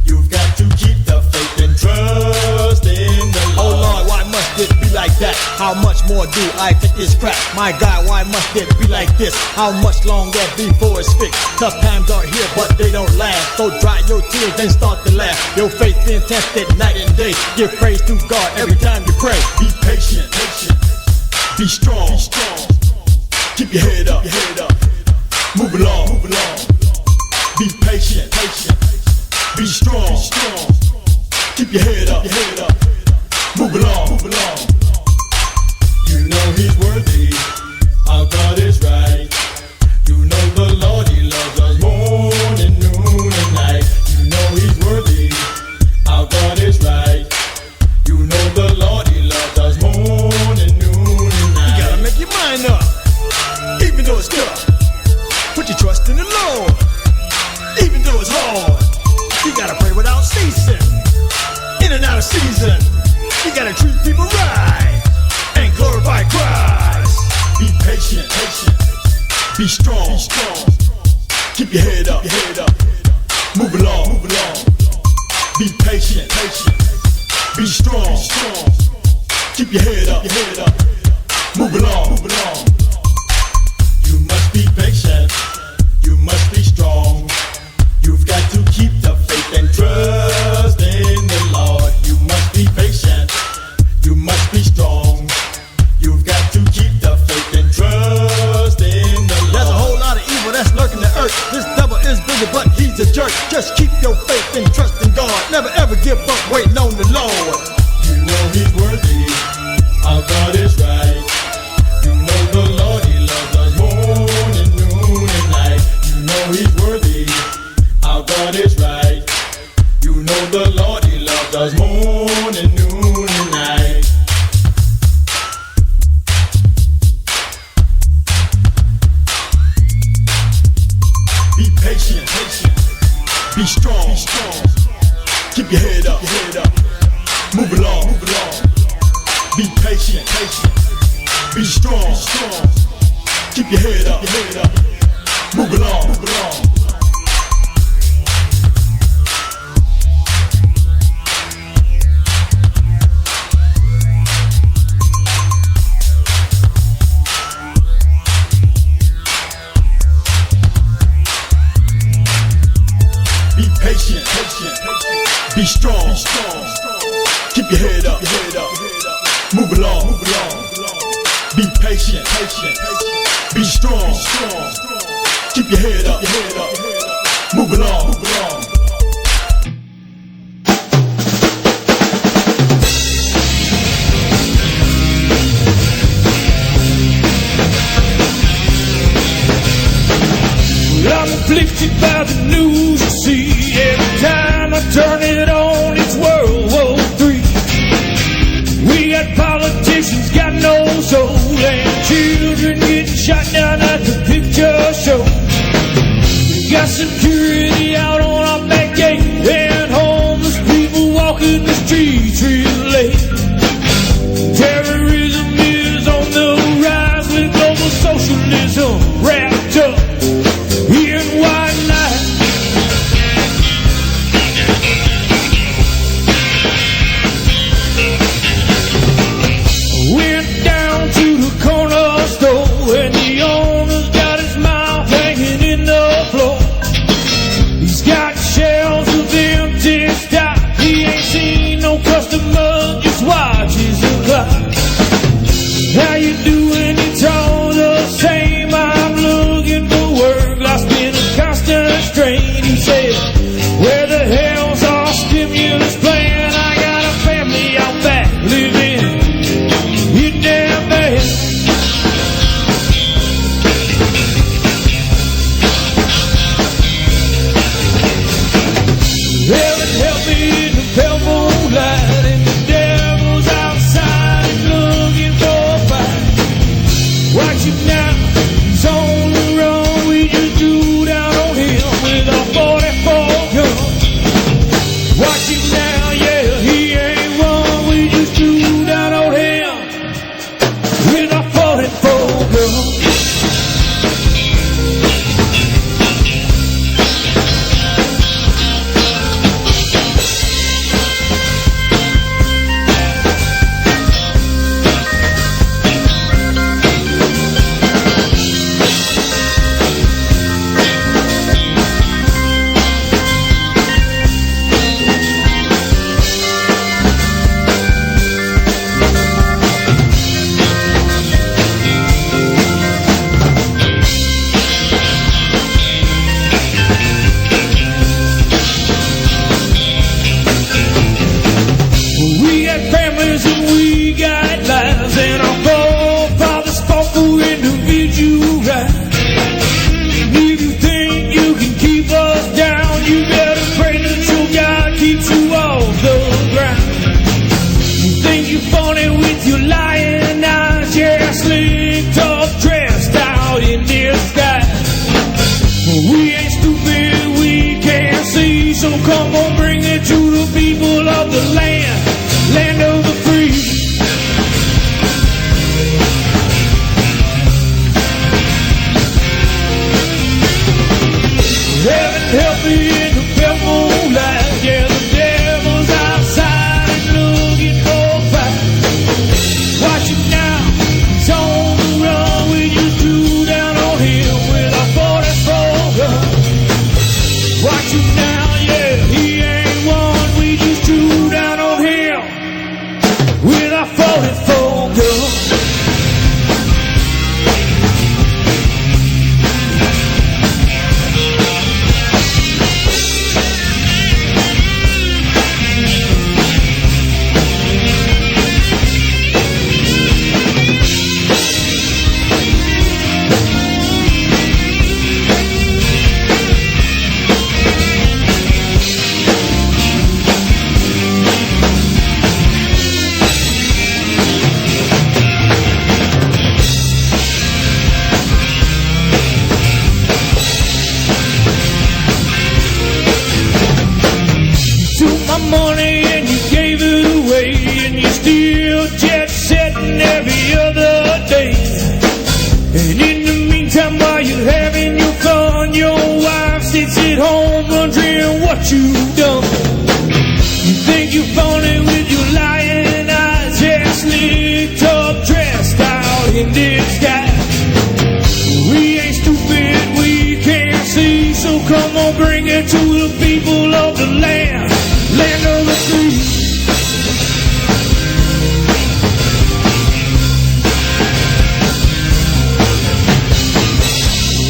You've got to keep the faith and trust in the Lord. Oh Lord, why must it be like that? How much more do I take this crap? My God, why must it be like this? How much longer before it's fixed? Tough times are here, but they don't last. So dry your tears, then start to laugh. Your faith been tested night and day. Give praise to God every time you pray. Be patient, be strong, keep your head up, move along. Be patient, be strong, keep your head up, move along. You know He's worthy, our God is right. You know the Lord, He loves us morning, noon, and night. You know He's worthy, our God is right. You know the Lord, He loves us morning, noon, and night. You gotta make your mind up, even though it's tough. Put your trust in the Lord, even though it's hard. You gotta pray without ceasing, in and out of season. You gotta treat people right and glorify Christ. Be patient, be strong, keep your head up, move along. Be patient, be strong, keep your head up, move along. You must be patient, you must be strong. You've got to keep the faith and trust in the Lord. You must be patient, you must be strong. You've got to keep the faith and trust in the Lord. There's a whole lot of evil that's lurking the earth. This devil is busy, but he's a jerk. Just keep your faith and trust in God. Never ever give up waiting on the Lord. You know He's worthy, our God is right. You know the Lord, He loves us morning, noon, and night. You know He's worthy, our God is right. You know the Lord, He loves us morning, noon, and night. Be patient, be strong, keep your head up, move along. Be patient, be strong, keep your head up, move along. Be patient, be strong, keep your head up, move along. Be patient, be strong, keep your head up, move along. I'm afflicted by the news you see. Every time I turn it on, it's World War III. We got politicians got no soul, and children getting shot down at the picture show. We got security out on our back gate, and homeless people walking the streets real late. Terrorism is on the rise with global socialism wrapped up in white light. Went down to the corner store, and the owner's got his mouth hanging in the floor. He's got shelves of empty stock. He ain't seen no customer, just watches the clock. How you doing? It's all the same. I'm looking for work, lost in a constant strain. He said, where the hell's our stimulus plan? I got a family out back living so come on, bring it to the people of the land, land of the free. Heaven help me in the pale moonlight. Yeah, the devil's outside and looking for a fight. Watch him now, he's on the run. We just drew down on him with our 44 gun. Watch him now, yeah, he ain't one. We just drew down on him with our 44 gun. Money and you gave it away, and you still jet setting every other day. And in the meantime, while you're having your fun, your wife sits at home wondering what you've done. You think you're funny with your lying eyes, yeah, slicked up, dressed out in disguise. We ain't stupid, we can't see, so come on, bring it to the people of the land, land of the free.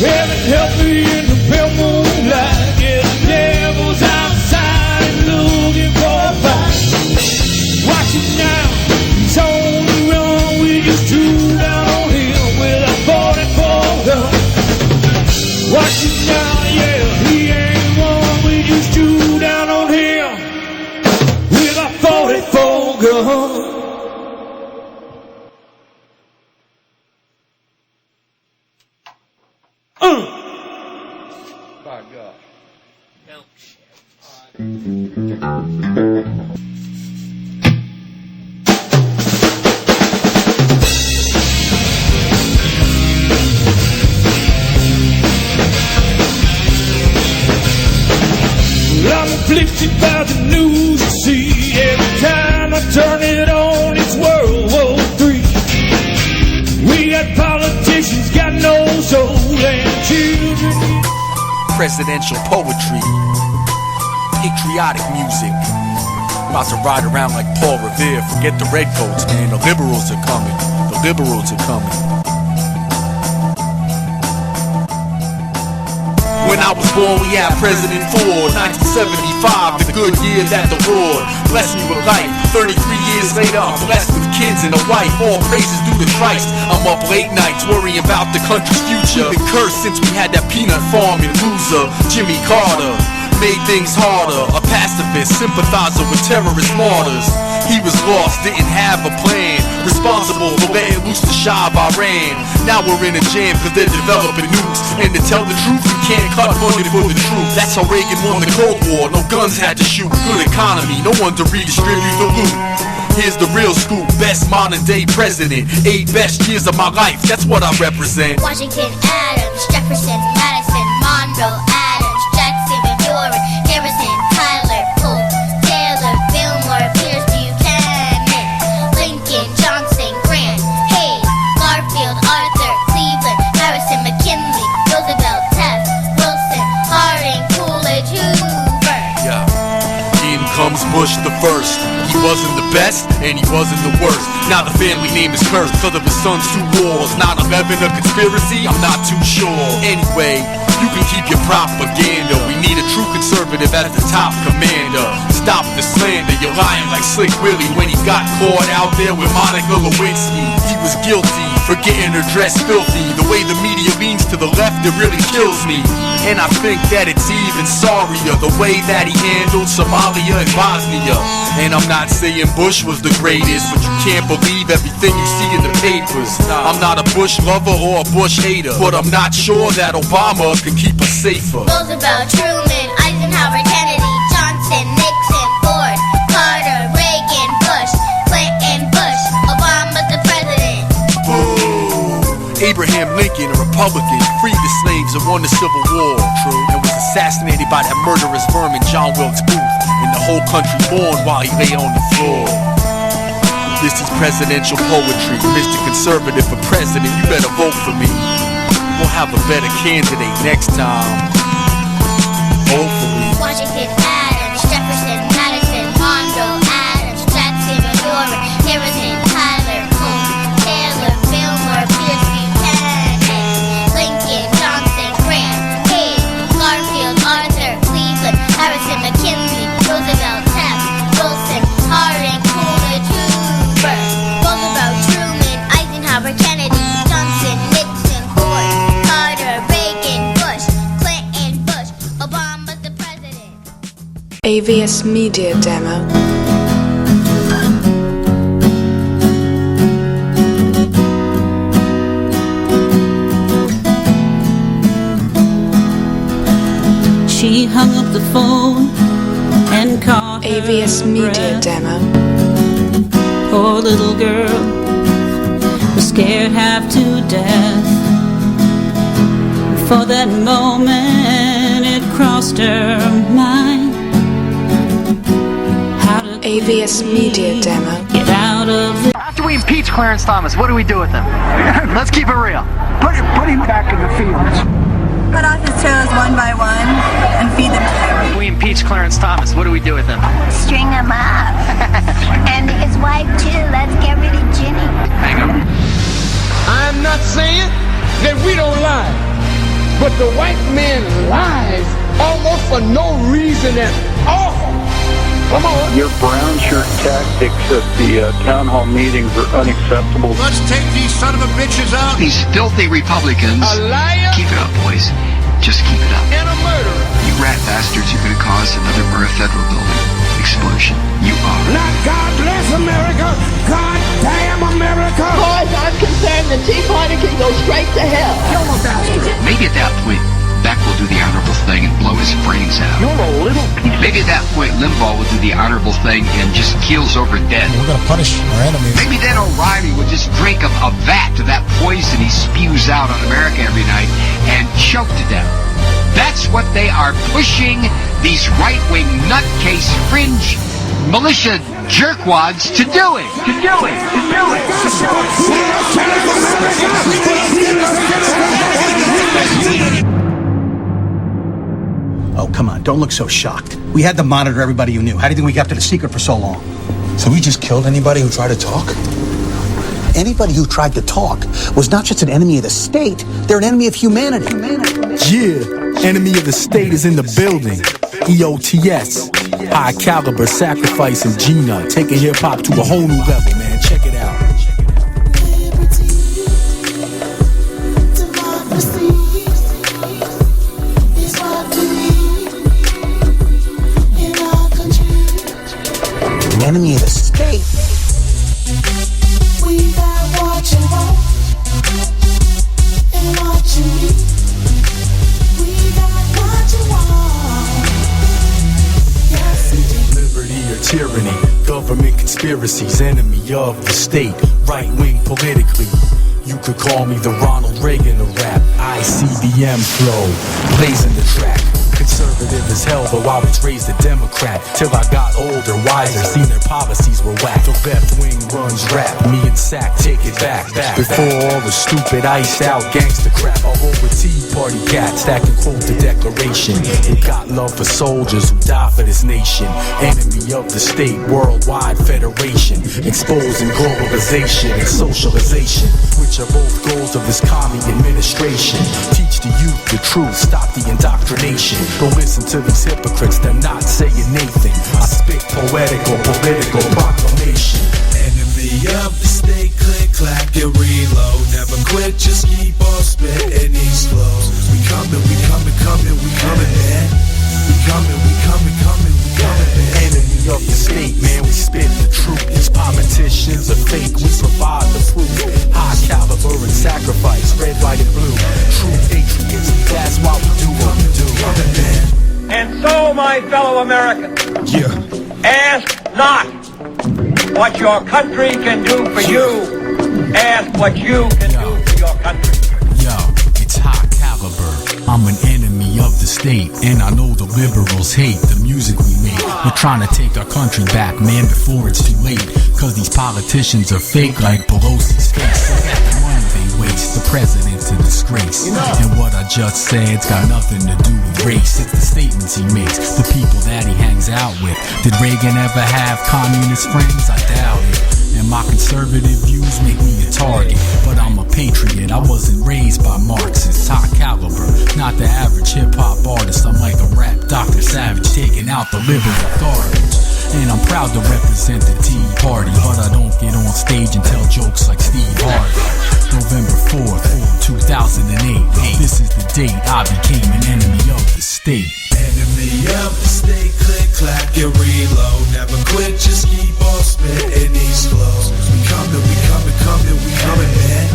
Heaven help me in the pale moonlight. Yeah, the devil's outside and looking for a fight. Watch him now, he's on the run. We just drew down on him with a 44 gun. Watch him now, yeah, he ain't one. We just drew down on him with a 44 gun. By God. No shit. I'm afflicted by the news you see. Every time I turn it on, it's World War III. We got politicians, got no soul, and children. Presidential poetry, patriotic music. About to ride around like Paul Revere. Forget the redcoats, man. The liberals are coming. The liberals are coming. When I was born, we had President Ford. 1975, the good year that the Lord blessed me with life. 33 years later, I'm blessed with kids and a wife. All praises due to Christ. I'm up late nights worrying about the country's future. Been cursed since we had that peanut farm in Loser. Jimmy Carter made things harder. A pacifist, sympathizer with terrorist martyrs. He was lost, didn't have a plan. Responsible for letting loose the Shah of Iran. Now we're in a jam cause they're developing nukes. And to tell the truth, you can't cut money for the truth. That's how Reagan won the Cold War. No guns had to shoot. Good economy, no one to redistribute the loot. Here's the real scoop, best modern day president. 8 best years of my life, that's what I represent. Washington, Adams, Jefferson, Madison, Monroe, Adams, Jackson, Van Buren, Harrison, Tyler, Polk, Taylor, Fillmore, Pierce, Buchanan, Lincoln, Johnson, Grant, Hayes, Garfield, Arthur, Cleveland, Harrison, McKinley, Roosevelt, Taft, Wilson, Harding, Coolidge, Hoover. Yeah. In comes Bush the first. He wasn't the best, and he wasn't the worst. Now the family name is cursed because of his son's 2 wars. 9/11 a conspiracy? I'm not too sure. Anyway, you can keep your propaganda. We need a true conservative as the top commander. Stop the slander, you're lying like Slick Willie when he got caught out there with Monica Lewinsky. He was guilty for getting her dress filthy. The way the media leans to the left, it really kills me. And I think that it's even sorrier the way that he handled Somalia and Bosnia. And I'm not saying Bush was the greatest, but you can't believe everything you see in the papers. I'm not a Bush lover or a Bush hater, but I'm not sure that Obama can keep us safer. Roosevelt, Truman, Eisenhower, Kennedy, Abraham Lincoln, a Republican, freed the slaves and won the Civil War. True. And was assassinated by that murderous vermin, John Wilkes Booth. And the whole country mourned while he lay on the floor. This is presidential poetry. Mr. Conservative for president, you better vote for me. We'll have a better candidate next time. Hopefully. Washington, Adams, Jefferson, Madison, Monroe, Adams, Jackson, Medora, Harrison, Tyler, Holmes, Taylor, Fillmore, Pierce, Buchanan, Lincoln, Johnson, Grant, Hayes, Garfield, Arthur, Cleveland, Harrison, McKinley, Roosevelt, Taft, Wilson, Harding, Coolidge, Hoover, Roosevelt, Truman, Eisenhower, Kennedy, Johnson, Nixon, Ford, Carter, Reagan, Bush, Clinton, Bush, Obama's the president. AVS Media Demo. She hung up the phone and called AVS Media Demo. Poor little girl was scared half to death. For that moment it crossed her mind. How to AVS Media Demo. Get out of the... After we impeach Clarence Thomas, what do we do with him? Let's keep it real. Put him back in the fields. Cut off his toes one by one and feed them to him. We impeach Clarence Thomas. What do we do with him? String him up. And his wife too. Let's get rid of Ginny. Hang him. I'm not saying that we don't lie, but the white man lies almost for no reason at all. Come on. Your brown shirt tactics at the town hall meetings are unacceptable. Let's take these son of a bitches out. These filthy Republicans. A liar. Keep it up, boys. Just keep it up. And a murderer. You rat bastards, you're going to cause another Murrah Federal Building explosion. You are. Not God bless America. God damn America. As far as I'm concerned, the Tea Party can go straight to hell. Kill the bastard. Maybe at that point, Beck will do the honorable thing and blow his brains out. You're a little piece. Maybe at that point, Limbaugh will do the honorable thing and just keels over dead. We're going to punish our enemies. Maybe then O'Reilly would just drink a vat of that poison he spews out on America every night and choke to death. That's what they are pushing these right-wing nutcase fringe militia jerkwads to do it. To do it. To do it. Oh, come on. Don't look so shocked. We had to monitor everybody you knew. How do you think we kept it a secret for so long? So we just killed anybody who tried to talk? Anybody who tried to talk was not just an enemy of the state, they're an enemy of humanity. Yeah, enemy of the state is in the building. EOTS, high caliber sacrificing Gina, taking hip hop to a whole new level, man. Check it out. An enemy of the state. We got what you want and what you need. We got what you want. Yes, indeed. Liberty or tyranny, government conspiracies, enemy of the state, right wing politically. You could call me the Ronald Reagan of rap. ICBM flow, blazing the track. Conservative as hell, though I was raised a Democrat. Till I got older, wiser, seen their policies were whack. The left wing runs rap, me and Sack take it back. Before all the stupid iced out gangster crap, a whole with Tea Party cats that can quote the Declaration. Who got love for soldiers who die for this nation. Enemy of the state, worldwide federation. Exposing globalization and socialization, which are both goals of this commie administration. Teach the youth the truth, stop the indoctrination. Don't listen to these hypocrites, they're not saying anything. I spit poetical, political proclamation. Enemy of the state, click, clack, and reload. Never quit, just keep on spitting these flows. We coming, we coming, man. We coming, we coming, man. Enemy of the state, man, we spit the truth. These politicians are fake, we provide the proof. High caliber and sacrifice, red, white, and blue. True patriots, that's why we do what we do. And so, my fellow Americans, ask not what your country can do for you, ask what you can do for your country. country. Yo, it's high caliber. I'm an enemy of the state, and I know the liberals hate the music we make. We're trying to take our country back, man, before it's too late. Cause these politicians are fake like Pelosi's face. The money they waste, the president's a disgrace. And what I just said's got nothing to do with race. It's the statements he makes, the people that he hangs out with. Did Reagan ever have communist friends? I doubt it. And my conservative views make me a target. But I'm a patriot, I wasn't raised by Marxists. High caliber, not the average hip-hop artist. I'm like a rap Dr. Savage, taking out the liberal garbage. And I'm proud to represent the Tea Party, but I don't get on stage and tell jokes like Steve Harvey. November 4th, 2008, this is the date I became an enemy of the state. Enemy of the state, click, clack, and reload. Never quit, just keep on spitting these flows. We coming, we coming, coming, we coming, man.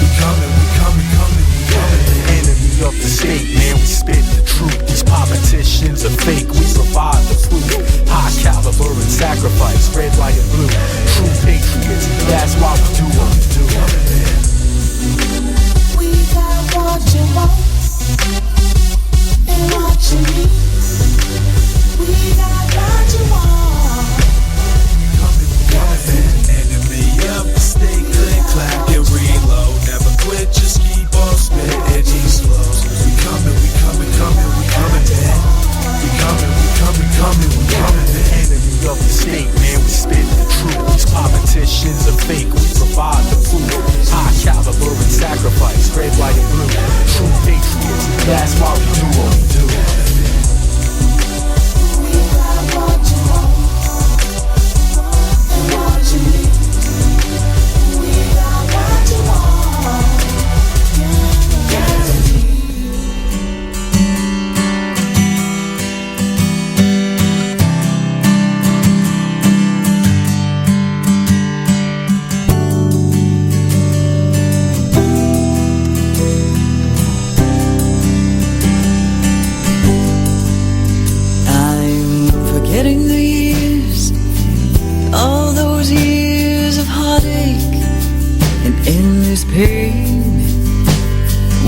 We coming, we coming, coming, we coming, man. Enemy of the state, man, we spit the truth. These politicians are fake, we provide the proof. High caliber and sacrifice, red, white, and blue. True patriots, that's why we do what we do. We got what you want and what you need. We got what you want. Enemy of the state, click, clack, and reload. Never quit, just keep on spitting these flows. We coming, we coming, coming, we coming, man. We coming, we coming, coming, we coming, man. Enemy of the state, man, we spit the truth. These politicians are fake, we provide the food. High caliber and sacrifice, red, white, and blue. True patriots, that's why we do what we do. We got what you want and what you need. We got what you want. Forgetting the years, all those years of heartache and endless pain.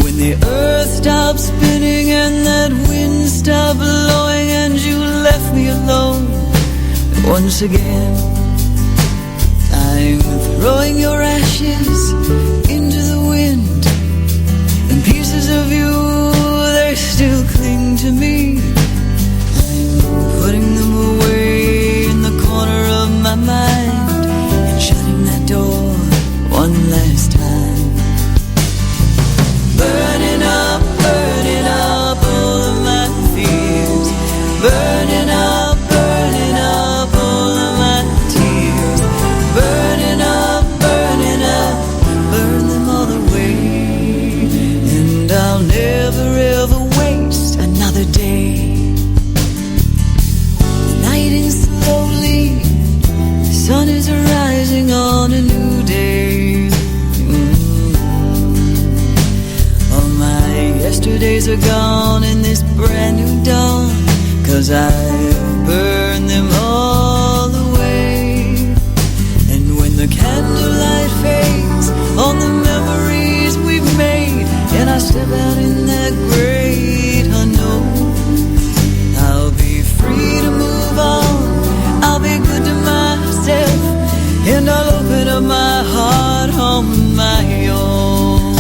When the earth stopped spinning and that wind stopped blowing and you left me alone once again. I'm throwing your ashes into the wind, and pieces of you, they still cling to me. Putting them away in the corner of my mind and shutting that door one last time. Burning up all of my fears. Burning up all of my tears. Burn them all away. And I'll never ever waste another day. Slowly, the sun is rising on a new day. All my yesterdays are gone in this brand new dawn, 'cause I've burned them all away. And when the candlelight fades on the memories we've made, and I step out in that great unknown, I'll be free to move on. I'll be good to myself, and I'll open up my heart on my own.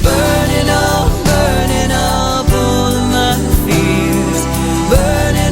Burning up all of my fears. Burning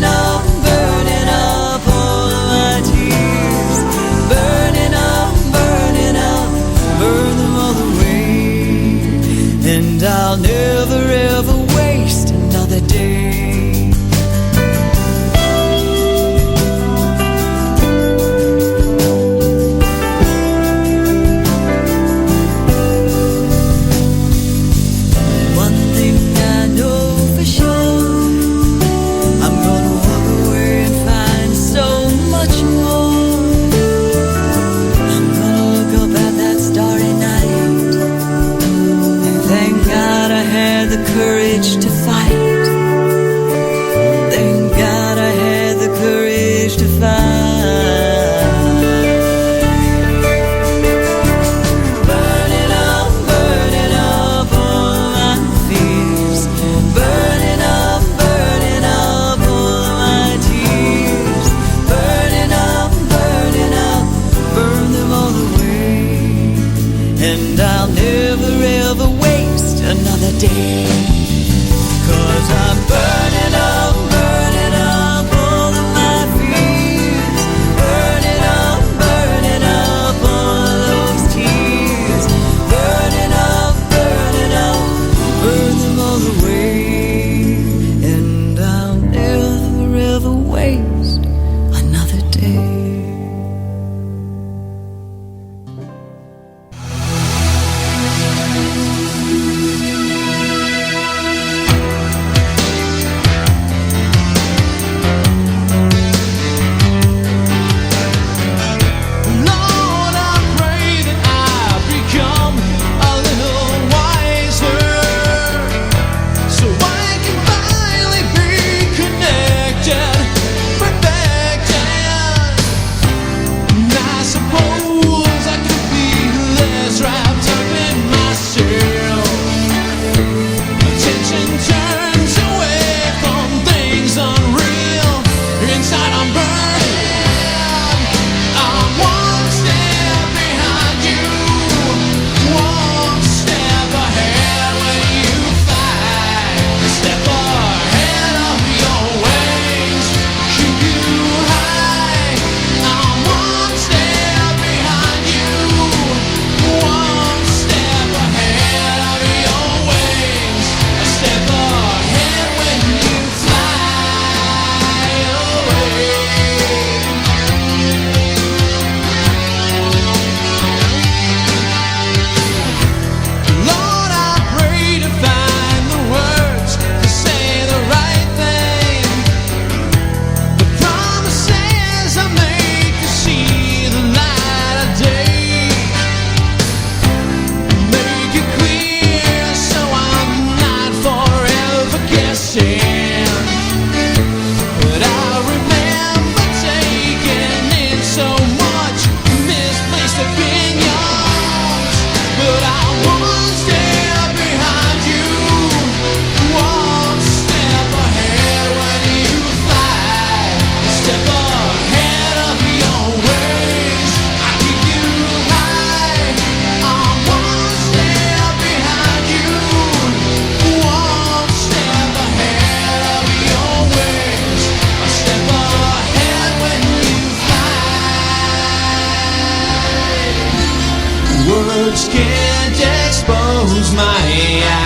my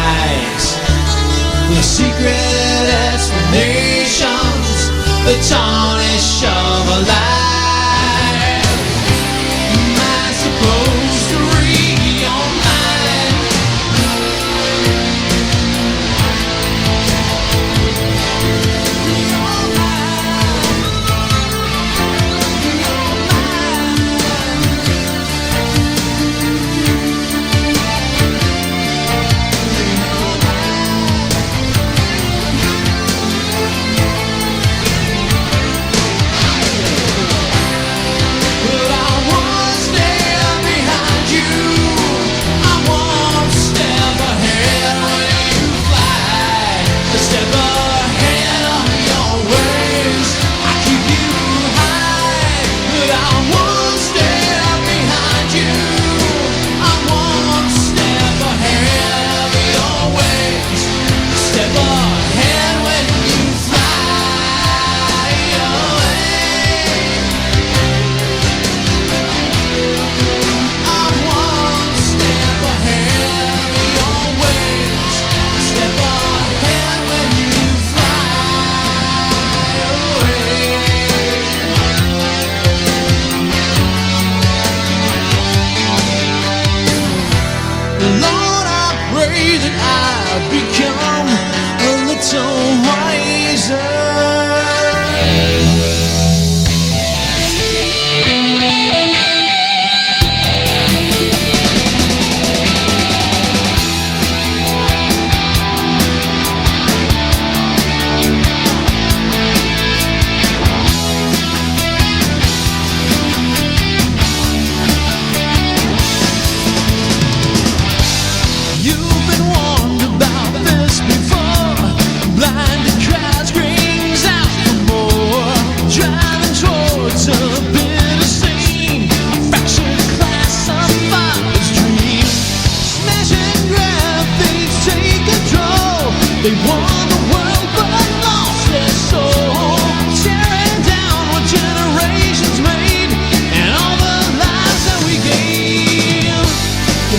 eyes. The secret explanations, the tarnish of a lie. Am I supposed to read your mind?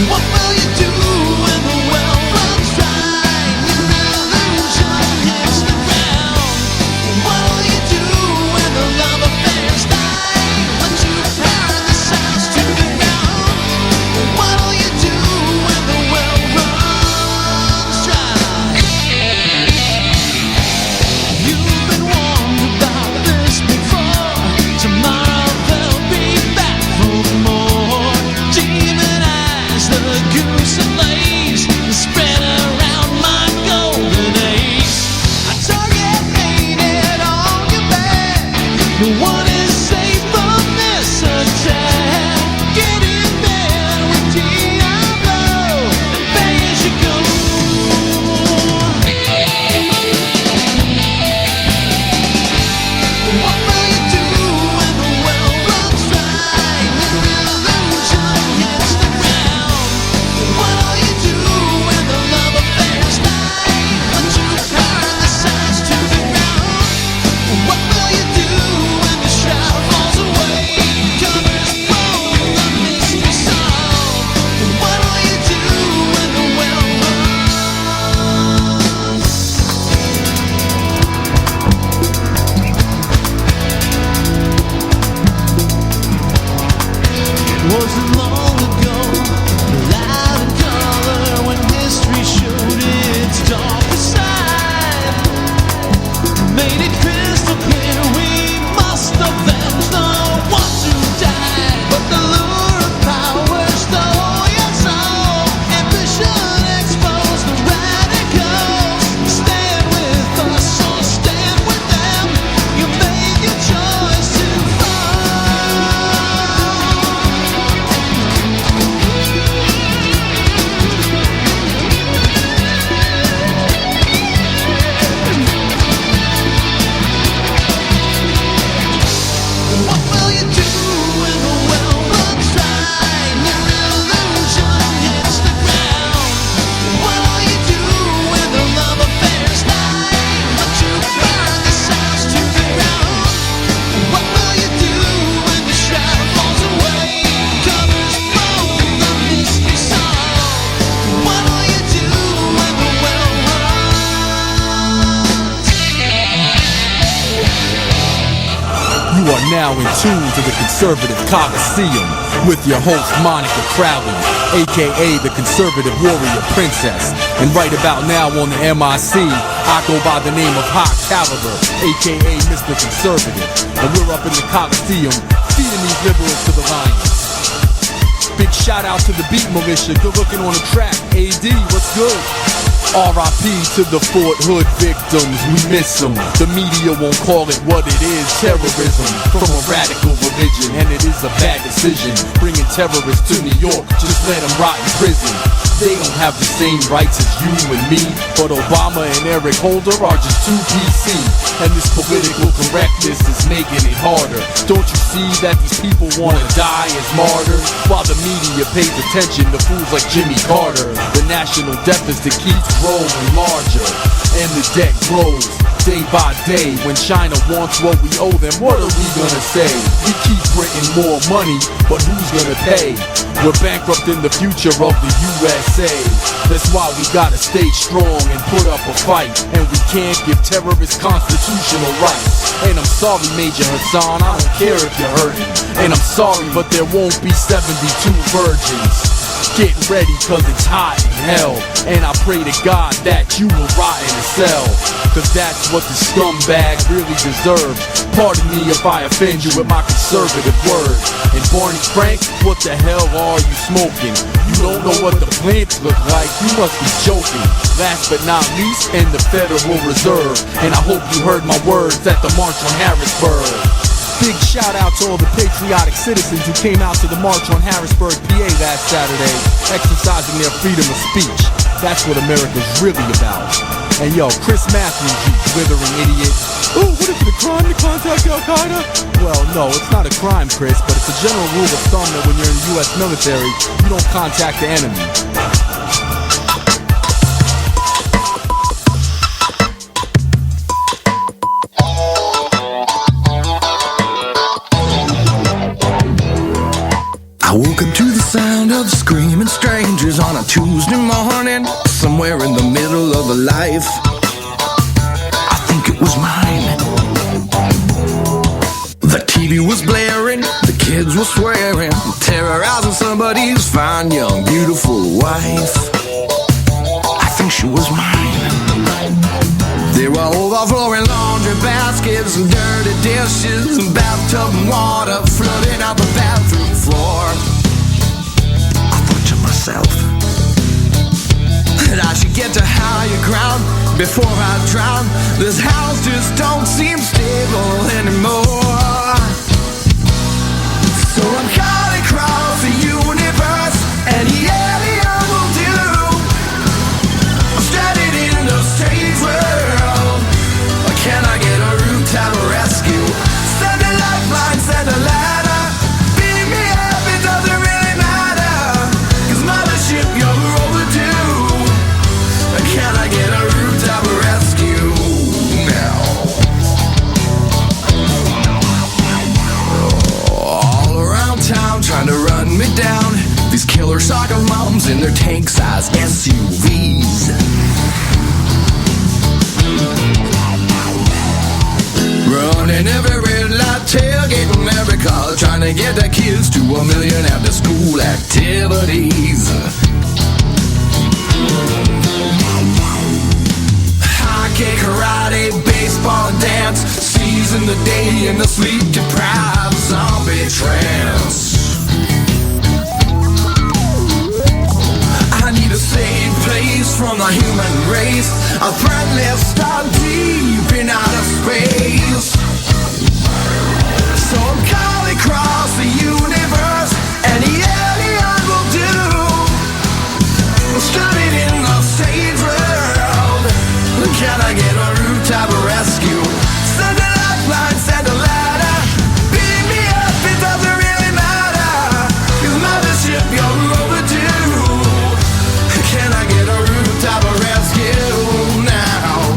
What will you do when the You are now in tune to the Conservative Coliseum with your host Monica Crowley, aka the Conservative Warrior Princess. And right about now on the MIC, I go by the name of Hot Caliber, aka Mr. Conservative. And we're up in the Coliseum, feeding these liberals to the lions. Big shout out to the Beat Militia, good looking on the track. AD, what's good? R.I.P. to the Fort Hood victims, we miss them. The media won't call it what it is, terrorism from a radical religion. And it is a bad decision, bringing terrorists to New York, just let them rot in prison. They don't have the same rights as you and me, but Obama and Eric Holder are just too PC. And this political correctness is making it harder. Don't you see that these people wanna die as martyrs? While the media pays attention to fools like Jimmy Carter, the national deficit keeps growing larger, and the debt grows day by day. When China wants what we owe them, what are we gonna say? We keep printing more money, but who's gonna pay? We're bankrupt in the future of the USA. That's why we gotta stay strong and put up a fight. And we can't give terrorists constitutional rights. And I'm sorry, Major Hassan, I don't care if you're hurting. And I'm sorry, but there won't be 72 virgins. Get ready, cause it's hot in hell. And I pray to God that you will rot in a cell, cause that's what the scumbag really deserves. Pardon me if I offend you with my conservative words. And Barney Frank, what the hell are you smoking? You don't know what the plants look like, you must be joking. Last but not least, and the Federal Reserve. And I hope you heard my words at the March on Harrisburg. Big shout out to all the patriotic citizens who came out to the March on Harrisburg, PA last Saturday, exercising their freedom of speech. That's what America's really about. And yo, Chris Matthews, you blithering idiot. Oh, what is it, a crime to contact Al-Qaeda? Well, no, it's not a crime, Chris, but it's a general rule of thumb that when you're in the U.S. military, you don't contact the enemy. I woke up to the sound of screaming strangers on a Tuesday morning, somewhere in the middle of a life. I think it was mine. The TV was blaring, the kids were swearing, terrorizing somebody's fine, young, beautiful wife. I think she was mine. There were overflowing laundry baskets and dirty dishes and bathtub water flooding out the bathroom floor. I thought to myself that I should get to higher ground before I drown. This house just don't seem stable anymore. So I'm caught across the universe, and the alien will do. I'm stranded in the strange world. Can I get a rooftop rescue? Send a lifeline, send a ladder. Beat me up, it doesn't really matter. Cause mothership, you're overdue. Can I get a rooftop rescue now? All around town trying to run me down. These killer soccer moms in their tank-sized SUVs. Running every red light, tailgating every car, trying to get the kids to $1 million after school activities. Hockey, karate, baseball, and dance, seizing the day in the sleep-deprived zombie trance. I need a safe place from the human race, a friendly star deep in outer space. So I'm caught across the universe, and the alien will do. I'm stranded in the stage world. Can I get a rooftop rescue? Send a lifeline, send a ladder. Beat me up, it doesn't really matter. Cause mothership, you're overdue. Can I get a rooftop rescue now?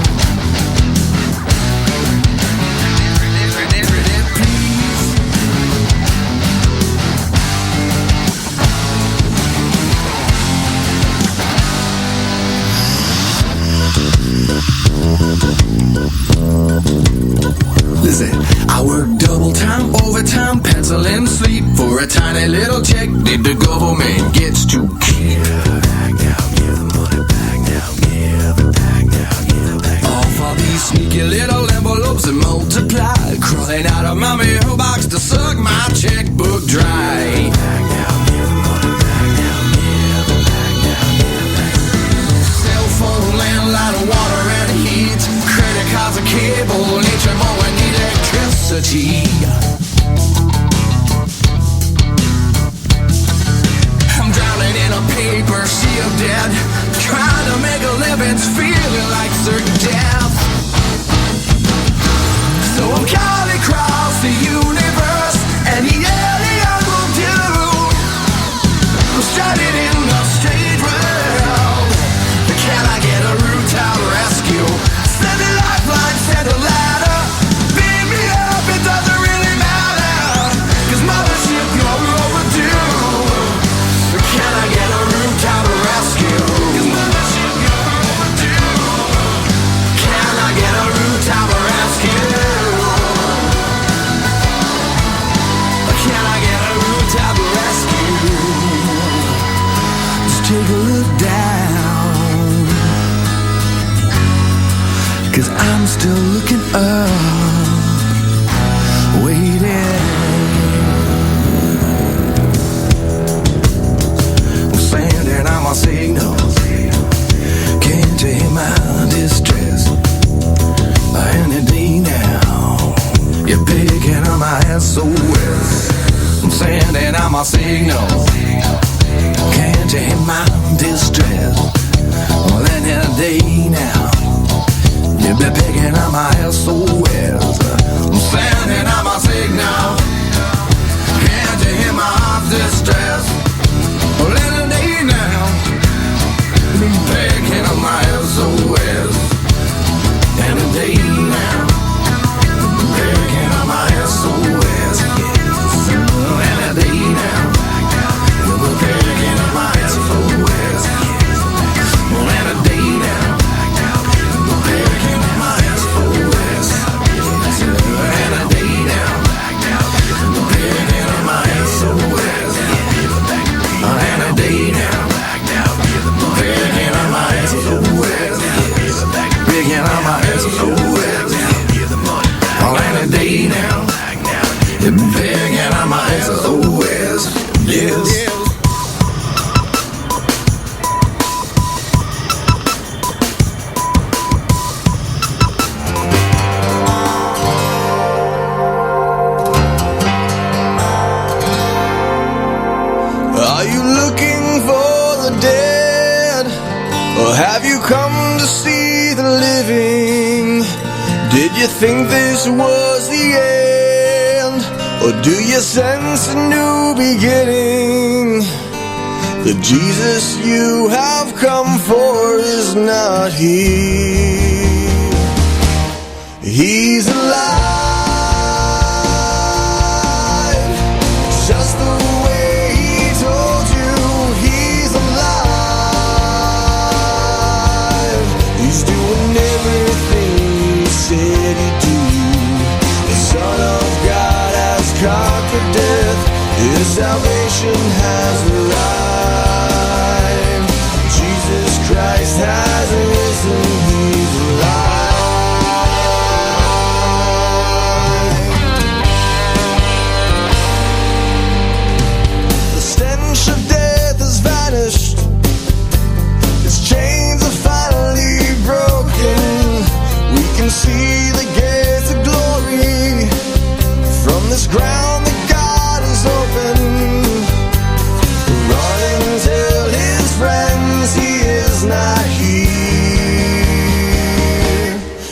in sleep for a tiny little check that the government gets to keep. All for these sneaky little envelopes that multiply, crawling out of my mailbox to suck my checkbook dry. Cell phone, landline, water and heat, credit cards and cable, HMO and electricity. I'm drowning in a paper sea of debt, trying to make a living, feeling like certain death. So I'm calling across the universe, any alien will do. I'm stranded in the strange world. Can I get a rooftop rescue? Send a lifeline, send a ladder. Beam me up, it doesn't really matter. 'Cause mothership, you're overdue. Can I get a rooftop rescue? 'Cause mothership, you're overdue. Can I get a rooftop rescue? Can I get a rooftop rescue? Just take a look down, 'cause I'm still looking up, waiting. I'm sending out my signal, can't you hear my distress? Any day now, you're picking on my SOS. I'm sending out my signal, can't you hear my distress? Well, any day now, you'll be picking up my SOS. I'm sending out my signal, can't you hear my distress? Well, any day now, you'll be picking up my SOS. Any day now, you'll be picking up my SOS. Any day now, you'll be picking up my SOS. Any day now, you'll be picking up my SOS. Any day now, you'll be picking up my SOS. Any day now, picking up my SOS. Picking up my SOS. Any day now, you'll be picking up my SOS. Yes. Are you looking for the dead, or have you come to see the living? Did you think this was the end, or do you sense a new beginning? The Jesus you have come for is not here. He's alive. Just the way he told you, he's alive. He's doing everything he said he'd do. The Son of God has conquered death. His salvation has arrived. Jesus Christ has risen. He's alive. The stench of death has vanished. His chains are finally broken. We can see the gates of glory. From this ground that God has opened. Run and tell his friends he is not here.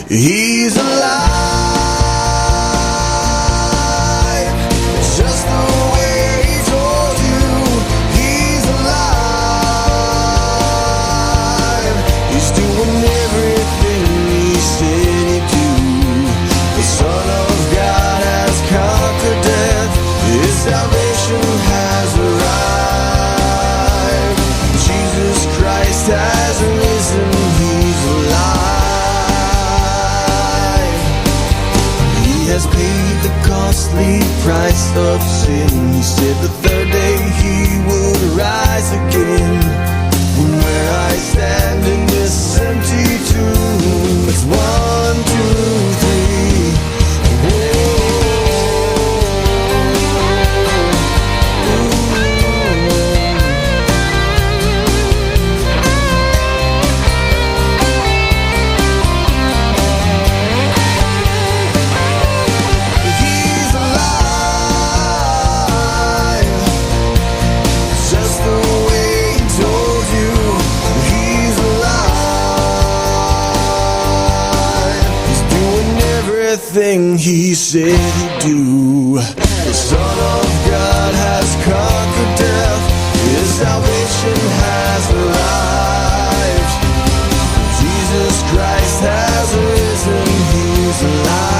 He's alive. Just the way he told you, he's alive. He's doing everything he said he'd do. The Son of God has conquered death. has paid the costly price of sin. He said the third day he would rise again. From where I stand in this empty tomb, it's 1, 2, 3. Everything he said he'd do. The Son of God has conquered death. His salvation has arrived. Jesus Christ has risen. He's alive.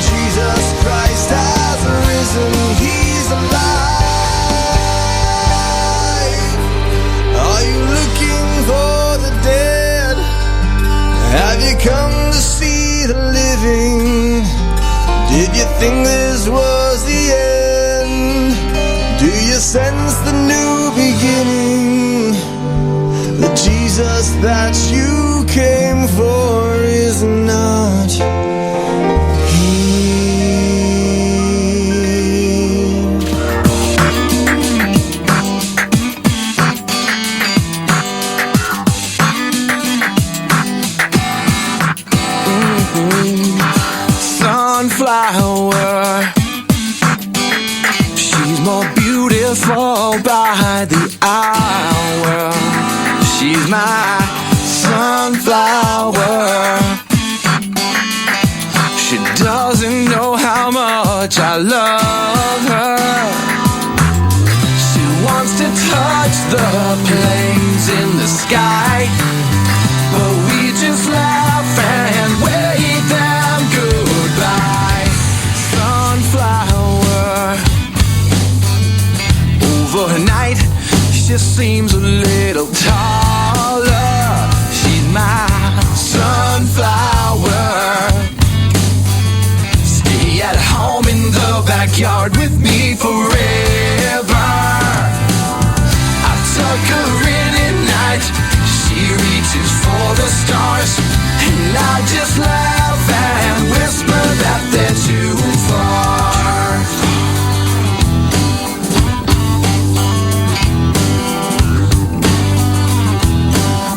Jesus Christ has risen. He's alive. Are you looking for the dead? Have you come to see the living? Did you think this was the end? Do you sense the new beginning? The Jesus that you came for is not here. Sunflower, she's more beautiful by the hour. She's my sunflower. She doesn't know how much I love her. She wants to touch the planes in the sky, but we just laugh and wave them goodbye. Sunflower, overnight she seems a little taller. She's my sunflower. Stay at home in the backyard with me forever. I tuck her in at night. She reaches for the stars, and I just laugh and whisper that they're too far.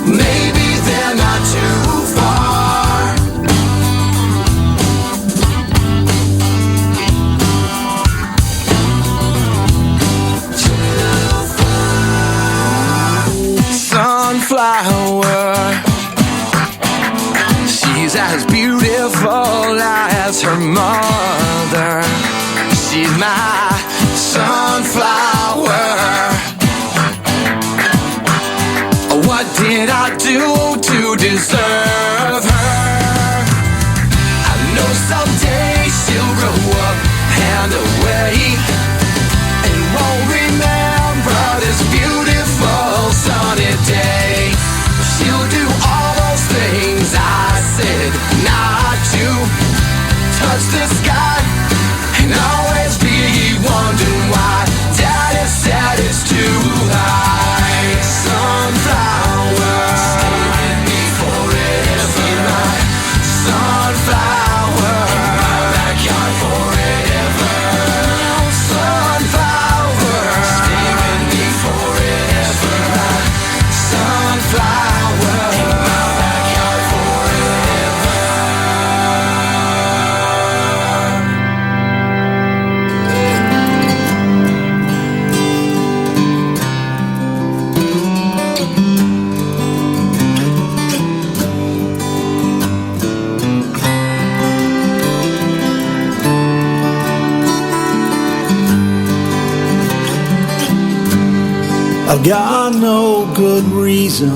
Maybe they're not too far. Too far. Sunflower, she's as beautiful as her mother. She's my sunflower. What did I do to deserve her? I know someday she'll grow up and away, and won't remember this beautiful sunny day. She'll do all those things I said not to. Touch the sky and always be wondering why Daddy said it's too high. Sunflower, stay with me forever. Sunflower, in my backyard forever. Sunflower, stay with me forever. Sunflower, in my backyard forever. I've got no good reason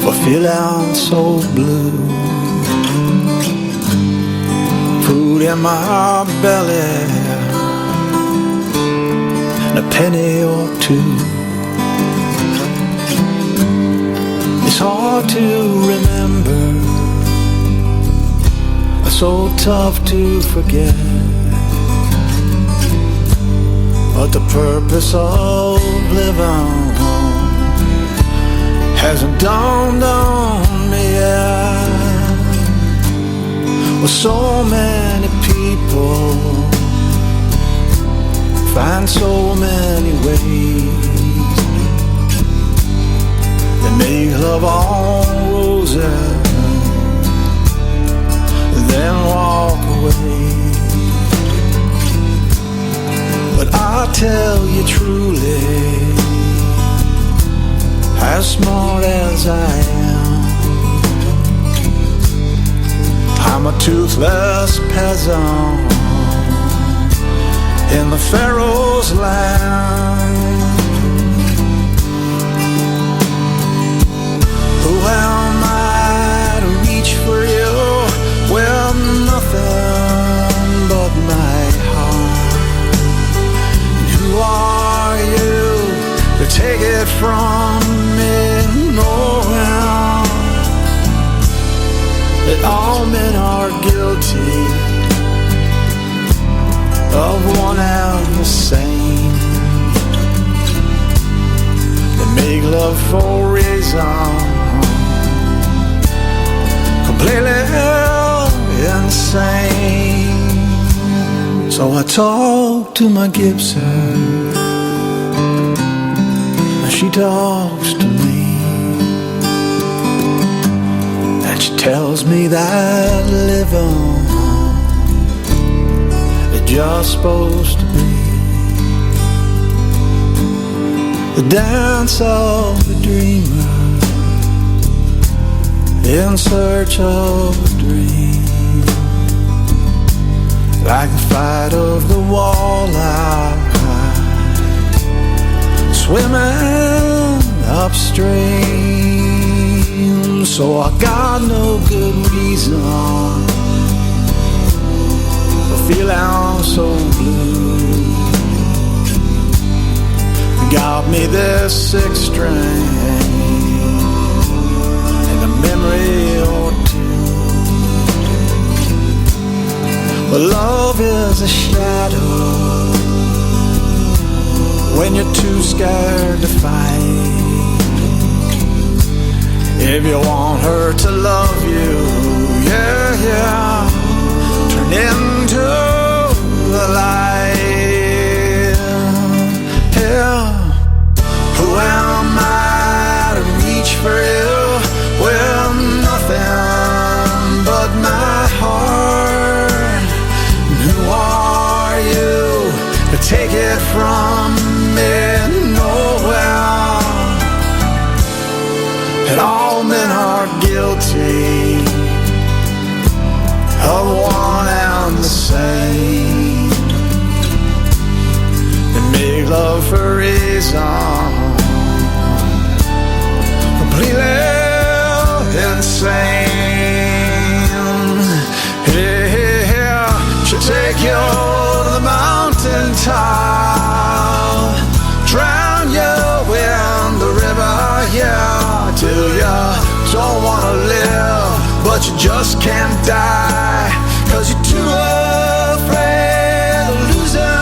for feeling so blue. Food in my belly and a penny or two. This hard to remember, so tough to forget. But the purpose of living hasn't dawned on me yet. Well, so many people find so many ways. They make love on roses, then walk away. But I'll tell you truly, as smart as I am, I'm a toothless peasant in the Pharaoh's land. Who am I to reach for you? Well, nothing but my heart. And who are you to take it from me? No, that all men are guilty of one and the same. They make love for reason completely insane. So I talk to my Gibson, and she talks to me, and she tells me that living is just supposed to be the dance of the dreamer in search of a dream, like the fight of the walleye swimming upstream. So I got no good reason for feeling so blue. Got me this sixth string and a memory or two. But love is a shadow when you're too scared to fight. If you want her to love you, yeah, yeah, turn into the light. Yeah. Who am I to reach for you? Well, nothing but my heart. And who are you to take it from me? Nowhere. And all men are guilty of one and the same. They make love for reason completely insane. Yeah, she'll take you to the mountain top, drown you in the river, yeah, till you don't wanna live, but you just can't die, 'cause you're too afraid of losing.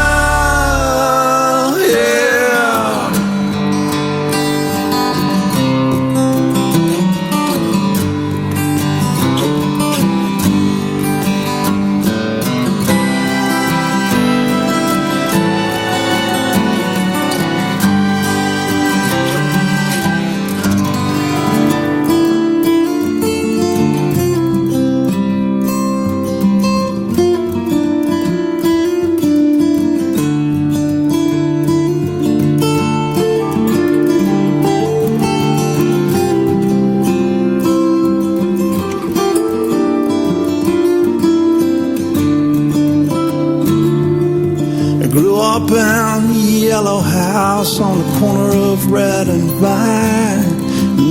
Up in the yellow house on the corner of Red and Vine.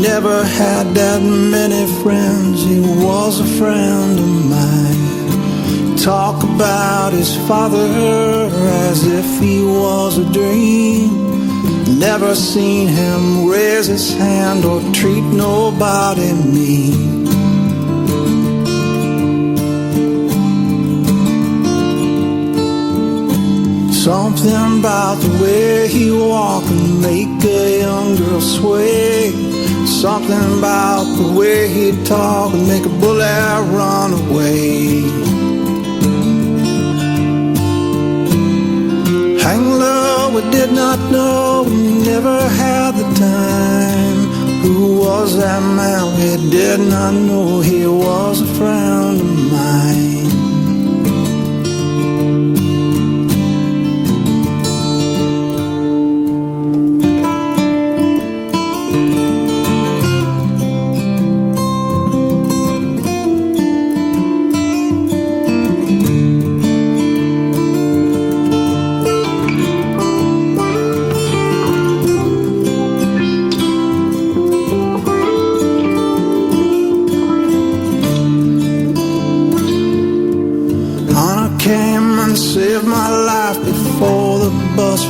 Never had that many friends, he was a friend of mine. Talk about his father as if he was a dream. Never seen him raise his hand or treat nobody mean. Something about the way he walk and make a young girl sway. Something about the way he'd talk and make a bullet run away. Hang low, we did not know, we never had the time. Who was that man? We did not know he was a friend of mine.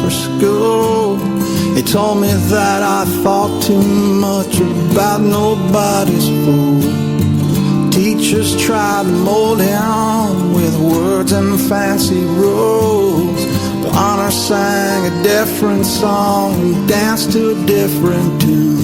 For school, he told me that I thought too much about nobody's fool. Teachers tried to mold him with words and fancy rules, but Honor sang a different song and danced to a different tune.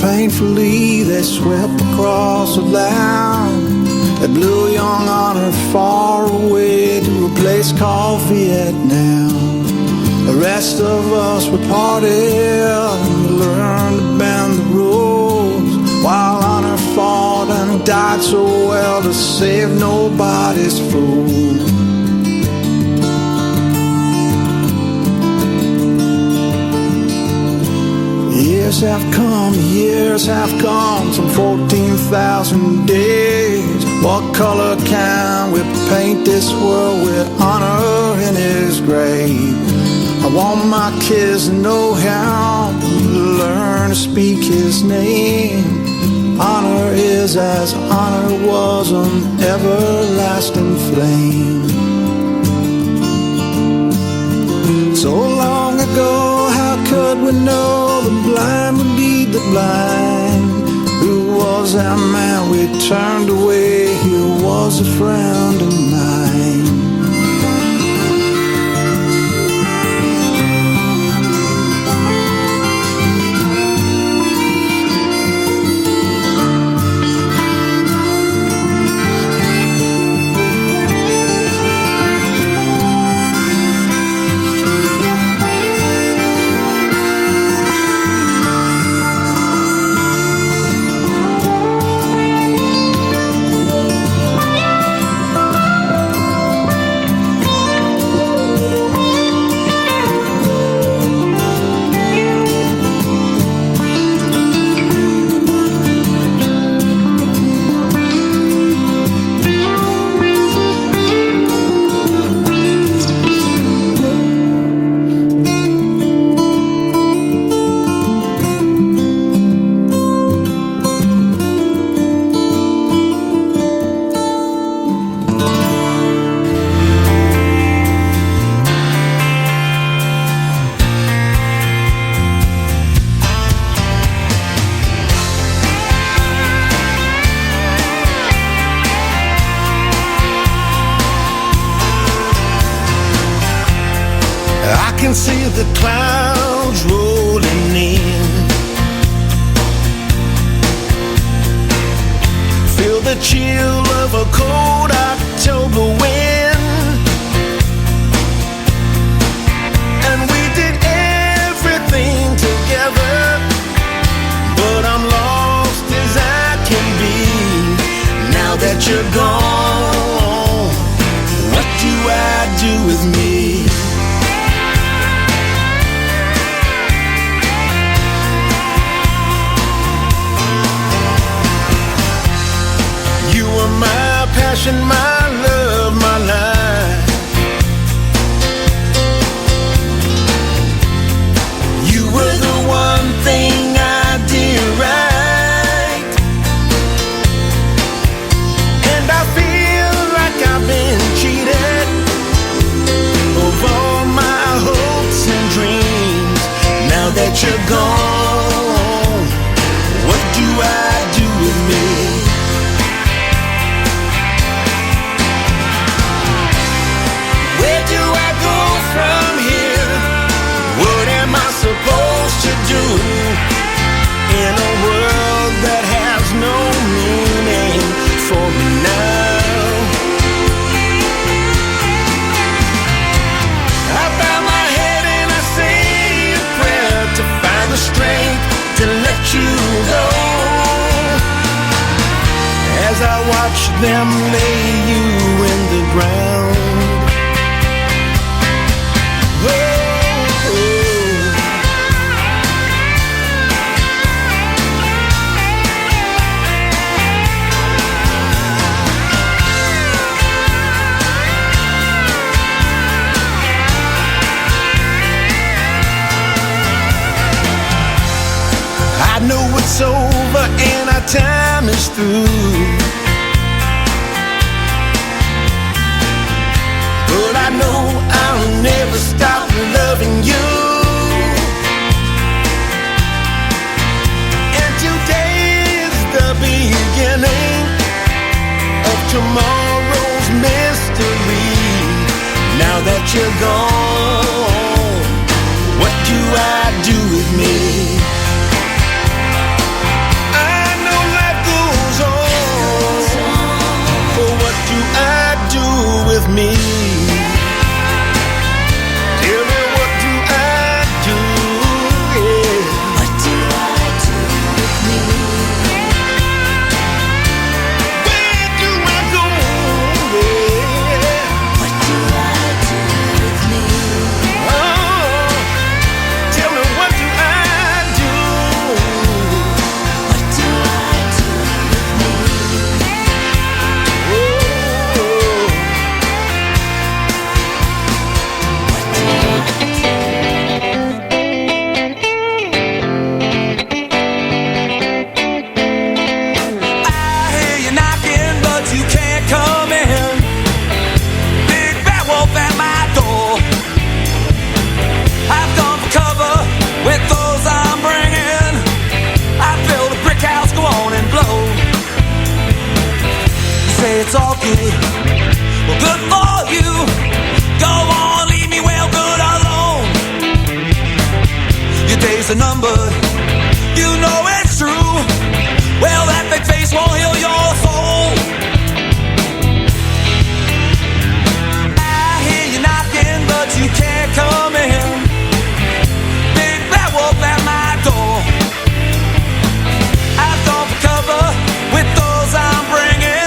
Painfully they swept across the land. They blew young Honor far away to a place called Vietnam. The rest of us were parted and learned to bend the rules, while Honor fought and died so well to save nobody's fool. Years have come, some 14,000 days. What color can we paint this world with Honor in his grave? I want my kids to know him, learn to speak his name. Honor is as Honor was, an everlasting flame. So long ago, how could we know the blind would lead the blind? Who was that man we turned away? He was a friend of mine. I can see the clouds rolling in. the chill of a cold October wind. And we did everything together, but I'm lost as I can be. Now that you're gone, what do I do with me? You were my passion, my love, my life. You were the one thing I did right, and I feel like I've been cheated of all my hopes and dreams. Now that you're gone, what do I do with me? Where do I go from here? What am I supposed to do in a world that has no meaning for me now? I bow my head and I say a prayer to find the strength to let you go, as I watch them lay you in the ground. I know it's over and our time is through, but I know I'll never stop loving you. And today's the beginning of tomorrow's mystery. Now that you're gone, what do I do with me? With me, tell me, what do I do? Yeah. What do I do with me? Where do I go? Yeah. What do I do with me? Oh, tell me, what do I do? What do I do with me? It's all good, well, good for you. Go on, leave me well good alone. Your days are numbered, you know it's true. Well, that fake face won't heal your soul. I hear you knocking, but you can't come in. Big bad wolf at my door. I've gone for cover with those I'm bringing.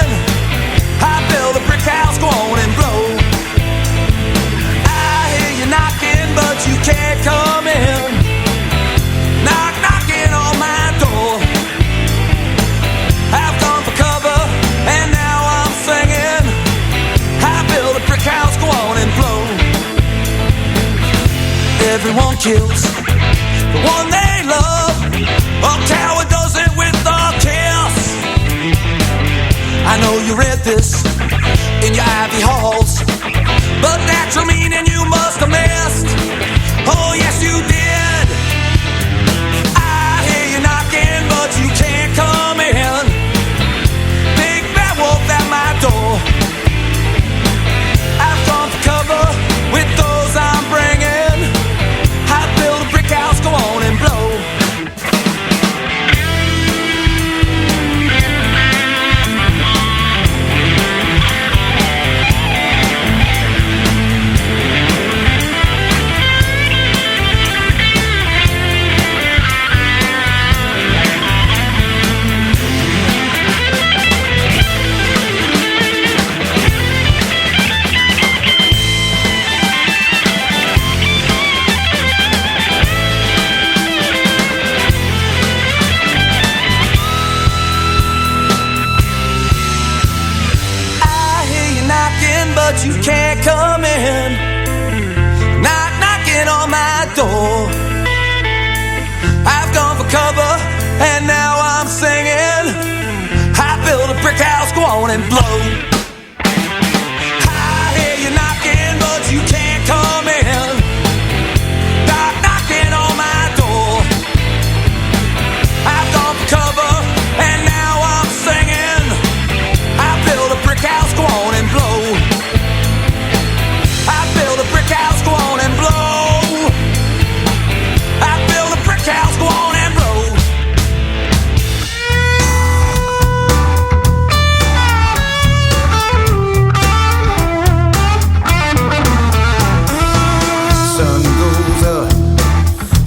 The brick house, go on and blow. I hear you knocking, but you can't come in. Knocking on my door. I've gone for cover, and now I'm singing. I build a brick house, go on and blow. Everyone kills the one they love. A coward does it with a kiss. I know you read this in your ivy halls, but natural meaning you must have missed. Oh yes you did. I hear you knocking, but you can't come in. Big bad wolf at my door. I've gone for cover with those I'm bringing. I build a brick house, go on and blow. but you can't come in. Knock, knocking on my door. I've gone for cover, and now I'm singing. I built a brick house, go on and blow. I hear you knocking, but you can't come in. Knock, knocking on my door. I've gone for cover, and now I'm singing. I built a brick house, go on and blow. I built a brick house, go on and blow. I built a brick house, go on and blow. Sun goes up,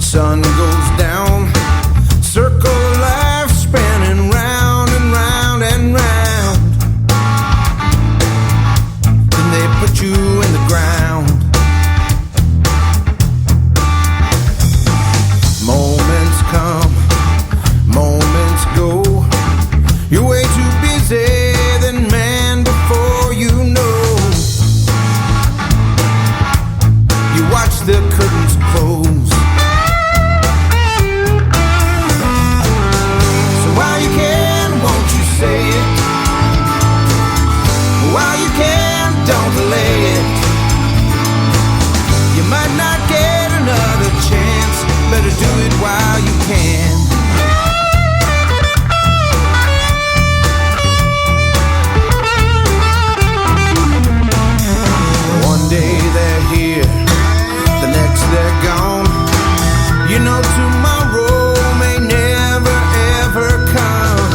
sun goes down. Circle of life spinning round and round and round. Then they put you in the ground. Moments come, moments go. You're way too busy, then man, before you know, you watch the curtains close. So while you can, won't you say it? While you can, don't delay it. You might not get another chance. Better do it while you can. One day they're here, the next they're gone. You know tomorrow may never ever come.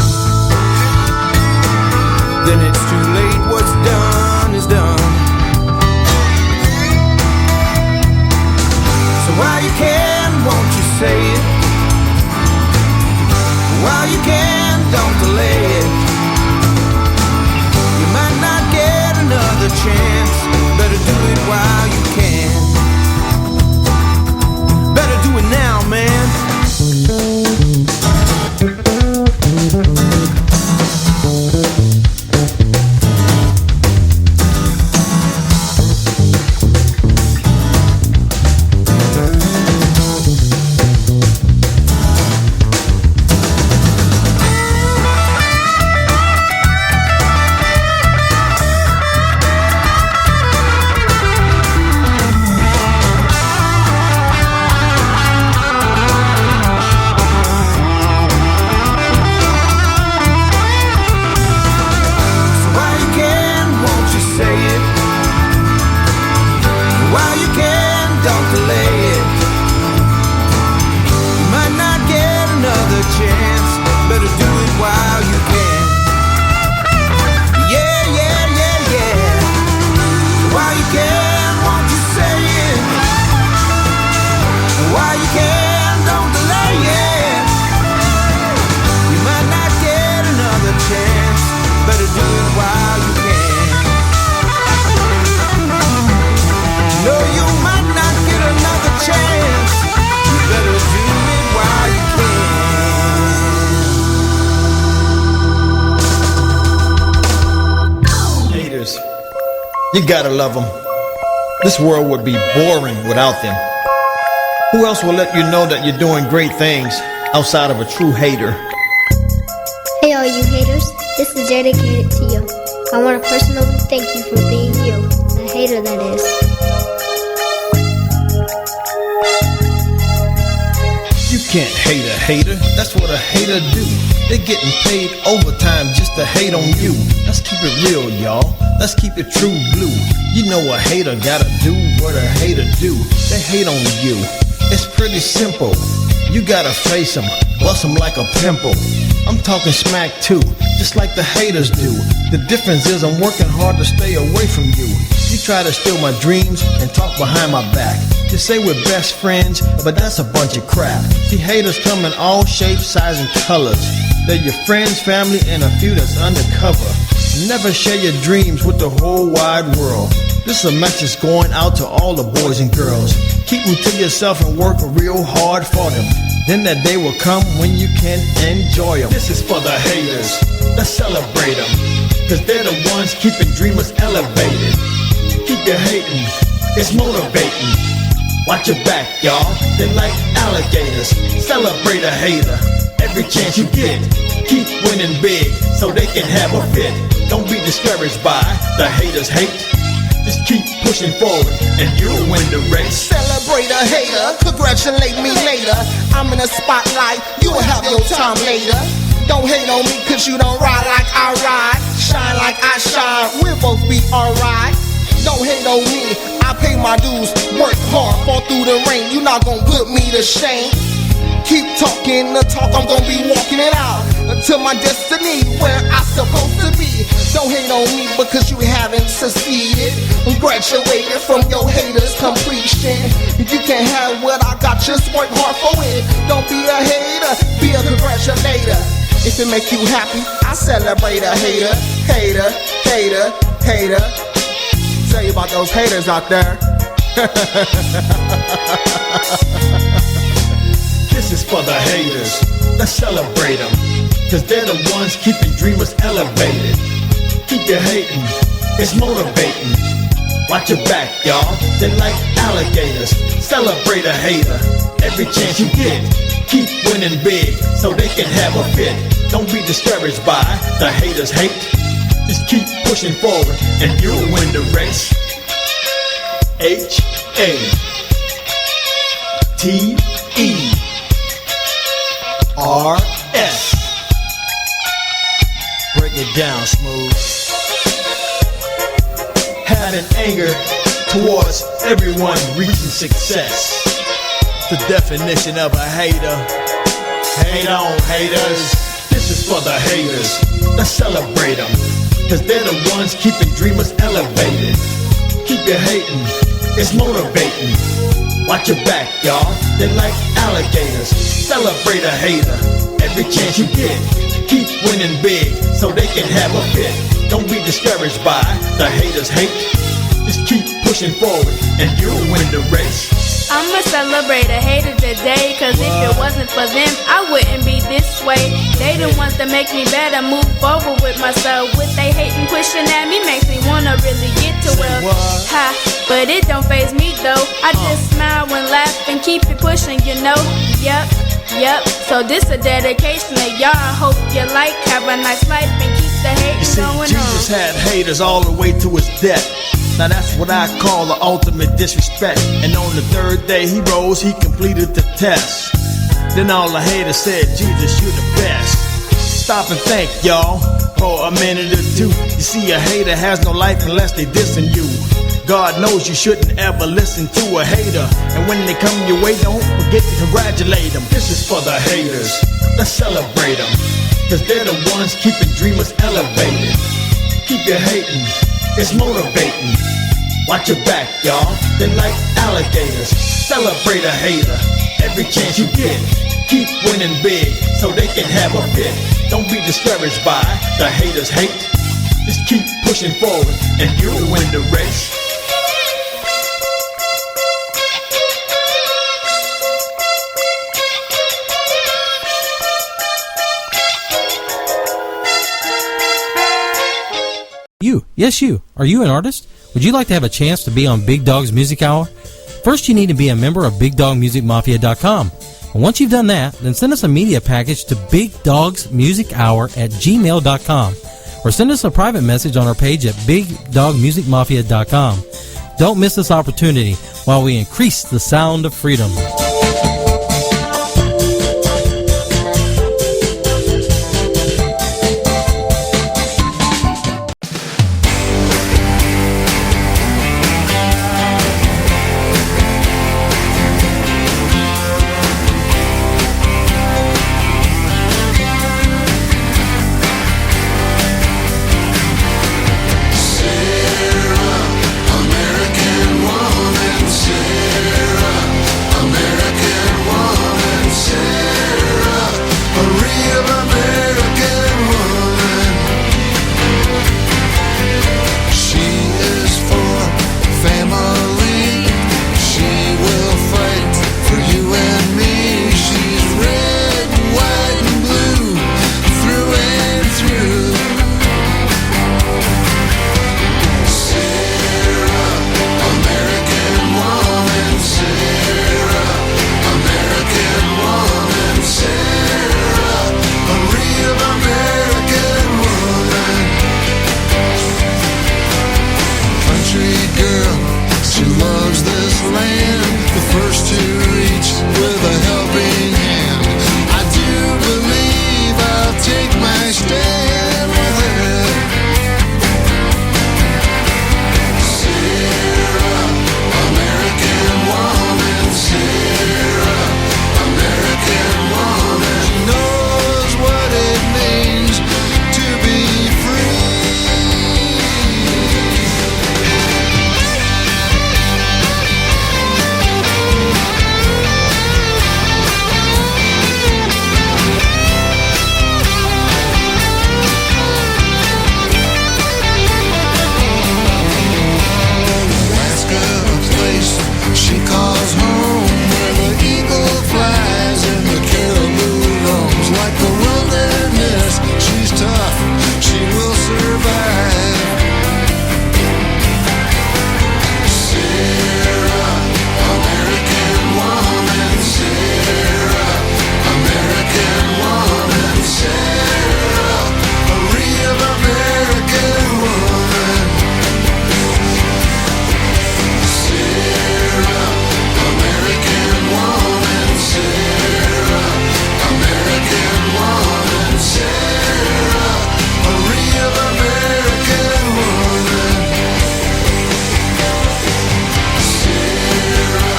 Then it's too late, what's done is done. So while you can, won't you say it? While you can, don't delay it. You might not get another chance. Better do it while you can. Better do it now, man. You gotta love them. This world would be boring without them. Who else will let you know that you're doing great things outside of a true hater? Hey all you haters, this is dedicated to you. I want to personally thank you for being you, a hater that is. You can't hate a hater, that's what a hater do. They're getting paid overtime just to hate on you. Let's keep it real, y'all. Let's keep it true blue. You know a hater gotta do what a hater do. They hate on you. It's pretty simple. You gotta face them, bust them like a pimple. I'm talking smack too, just like the haters do. The difference is I'm working hard to stay away from you. You try to steal my dreams and talk behind my back. You say we're best friends, but that's a bunch of crap. See, haters come in all shapes, sizes, and colors. They're your friends, family, and a few that's undercover. Never share your dreams with the whole wide world. This is a message going out to all the boys and girls. Keep them to yourself and work real hard for them. Then that day will come when you can enjoy them. This is for the haters. Let's celebrate them, 'cause they're the ones keeping dreamers elevated. it's motivating. Watch your back, y'all. They're like alligators. Celebrate a hater every chance you get. Keep winning big so they can have a fit. Don't be discouraged by the haters' hate. Just keep pushing forward and you'll win the race. Celebrate a hater, congratulate me later. I'm in the spotlight, you'll have your time later. Don't hate on me cause you don't ride like I ride. Shine like I shine, we'll both be alright. Don't hate on me, I pay my dues. Work hard, fall through the rain. You not gonna put me to shame. Keep talking the talk, I'm gonna be walking it out to my destiny, where I supposed to be. Don't hate on me because you haven't succeeded. Graduated from your haters' completion. You can't have what I got, just work hard for it. Don't be a hater, be a congratulator. If it make you happy, I celebrate a hater. Hater, hater, hater. Tell you about those haters out there. This is for the haters, let's celebrate them, cause they're the ones keeping dreamers elevated. Keep your hating, it's motivating. Watch your back, y'all, they're like alligators. Celebrate a hater every chance you get. Keep winning big so they can have a fit. Don't be discouraged by the haters' hate. Just keep pushing forward and you'll win the race. H-A-T-E-R-S. Break it down, Smooth. Having anger towards everyone reaching success. The definition of a hater. Hate on haters. This is for the haters. Let's celebrate them, cause they're the ones keeping dreamers elevated. Keep your hating, it's motivating. Watch your back, y'all, they're like alligators. Celebrate a hater every chance you get. Keep winning big so they can have a fit. Don't be discouraged by the haters' hate. Just keep pushing forward and you'll win the race. I'ma celebrate a hater today, cause if it wasn't for them, I wouldn't be this way. They the ones that make me better move forward with myself. With they hating pushing at me makes me wanna really get to ha, but it don't faze me though. I just smile and laugh and keep it pushing, you know. Yep, so this a dedication to y'all. I hope you like, have a nice life and keep the hating going on. Jesus had haters all the way to his death. Now that's what I call the ultimate disrespect. And on the third day he rose, he completed the test. Then all the haters said, Jesus, you're the best. Stop and think, y'all, for a minute or two. You see, a hater has no life unless they dissing you. God knows you shouldn't ever listen to a hater. And when they come your way, don't forget to congratulate them. This is for the haters, let's celebrate them, cause they're the ones keeping dreamers elevated. Keep your hating, it's motivating. Watch your back, y'all, they're like alligators. Celebrate a hater every chance you get. Keep winning big so they can have a fit. Don't be discouraged by the haters' hate. Just keep pushing forward and you'll win the race. Yes, you. Are you an artist? Would you like to have a chance to be on Big Dog's Music Hour? First, you need to be a member of BigDogMusicMafia.com. And once you've done that, then send us a media package to BigDogsMusicHour@gmail.com, or send us a private message on our page at BigDogMusicMafia.com. Don't miss this opportunity while we increase the sound of freedom. American woman, Sarah, American land, the first to reach with a helping hand. I do believe I'll take my stand with her. Sarah, American woman, Sarah, American woman. She knows what it means to be free. Alaska, a place she calls home, where the eagle flies and the caribou roams. Like the wilderness, she's tough, she will survive. Sarah, American woman, Sarah, American woman, Sarah, a real American woman. Sarah, American woman, Sarah, American woman, Sarah, a real American woman. Sarah,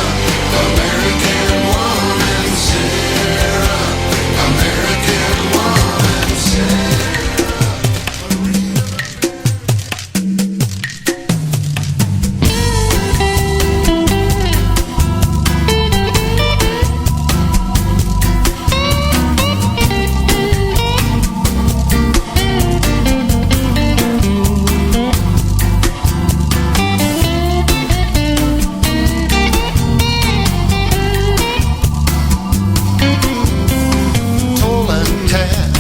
American woman, Sarah, American woman, tall and tan,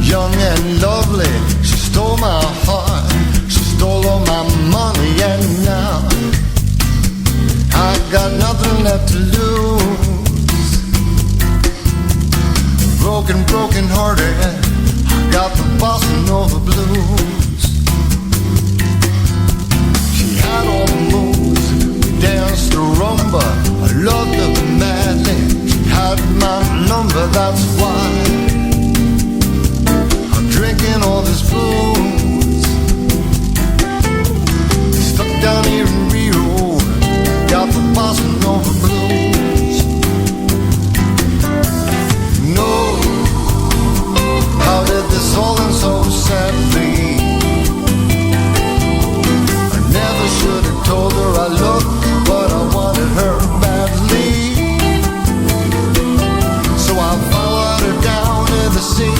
young and lovely. She stole my heart, she stole all my money, and now I got nothing left to lose. Broken hearted, I got the bossa nova blues. She had all the moves, we danced the rumba. I loved her madly, she had my number, that's why I'm drinking all this booze. Stuck down here in Rio, got the bossa nova blues. No, how did this all end so sadly? I never should have told her I looked, but I wanted her badly. So I followed her down to the sea,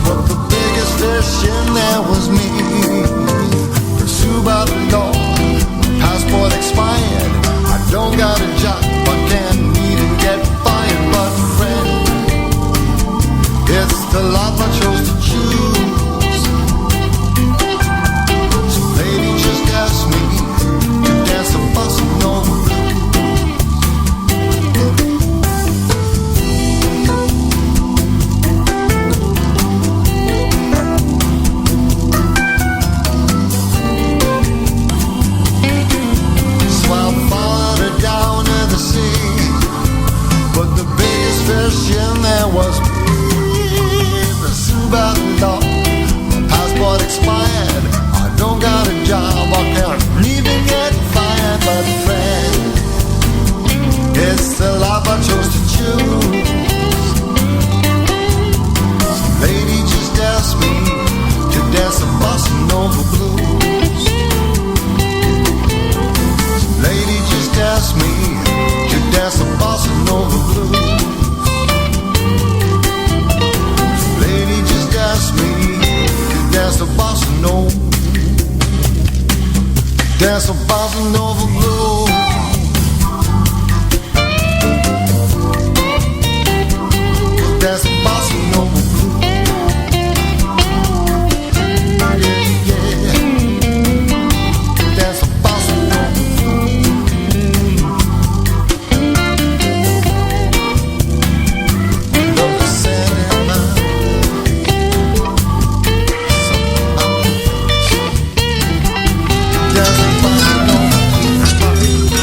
but the biggest fish in there was me. Pursued by the law, passport expired. I don't got a job, I can't even get fired. But friend, it's the life I chose to choose. So lady, just ask me to dance the bossa nova blues. So I followed her down to the sea, but the biggest fish in there was me. Pursued by the law, my passport expired. I don't got a job, I can't even get fired. But friend, it's the life I chose to choose. So lady, just ask me to dance the bossa nova blues. So lady, just ask me to dance the bossa nova blues. Lady, just ask me to dance the bossa nova, dance the bossa nova blues. Dance the bossa nova blues. Yeah, yeah. Dance the bossa nova blues. Love the sand in my dance the bossa nova blues.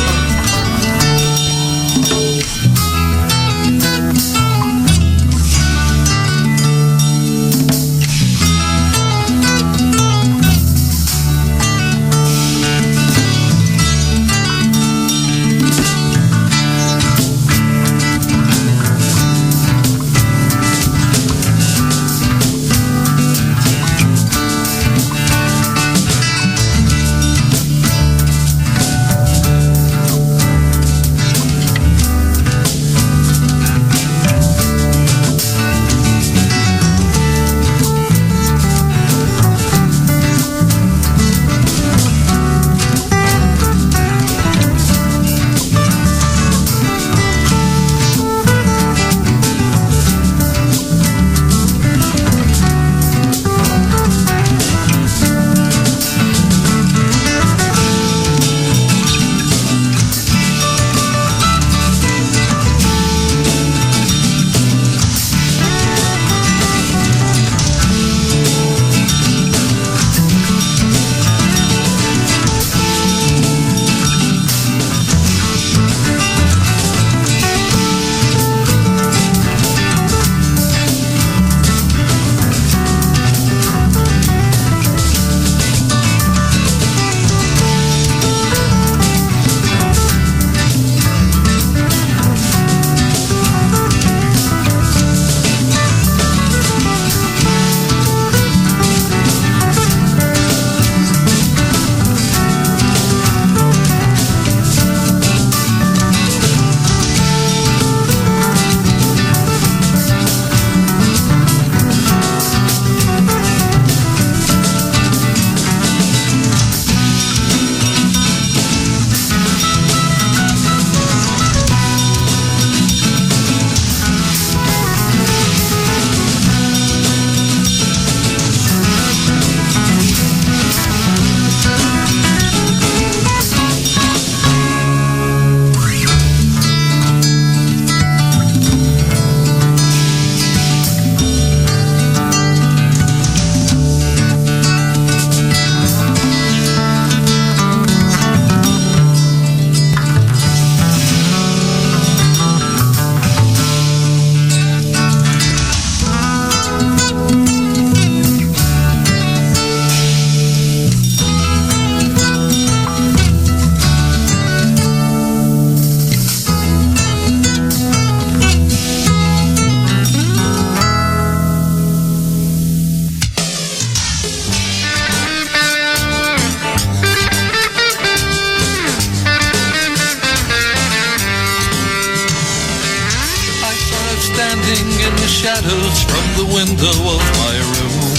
shadows from the window of my room.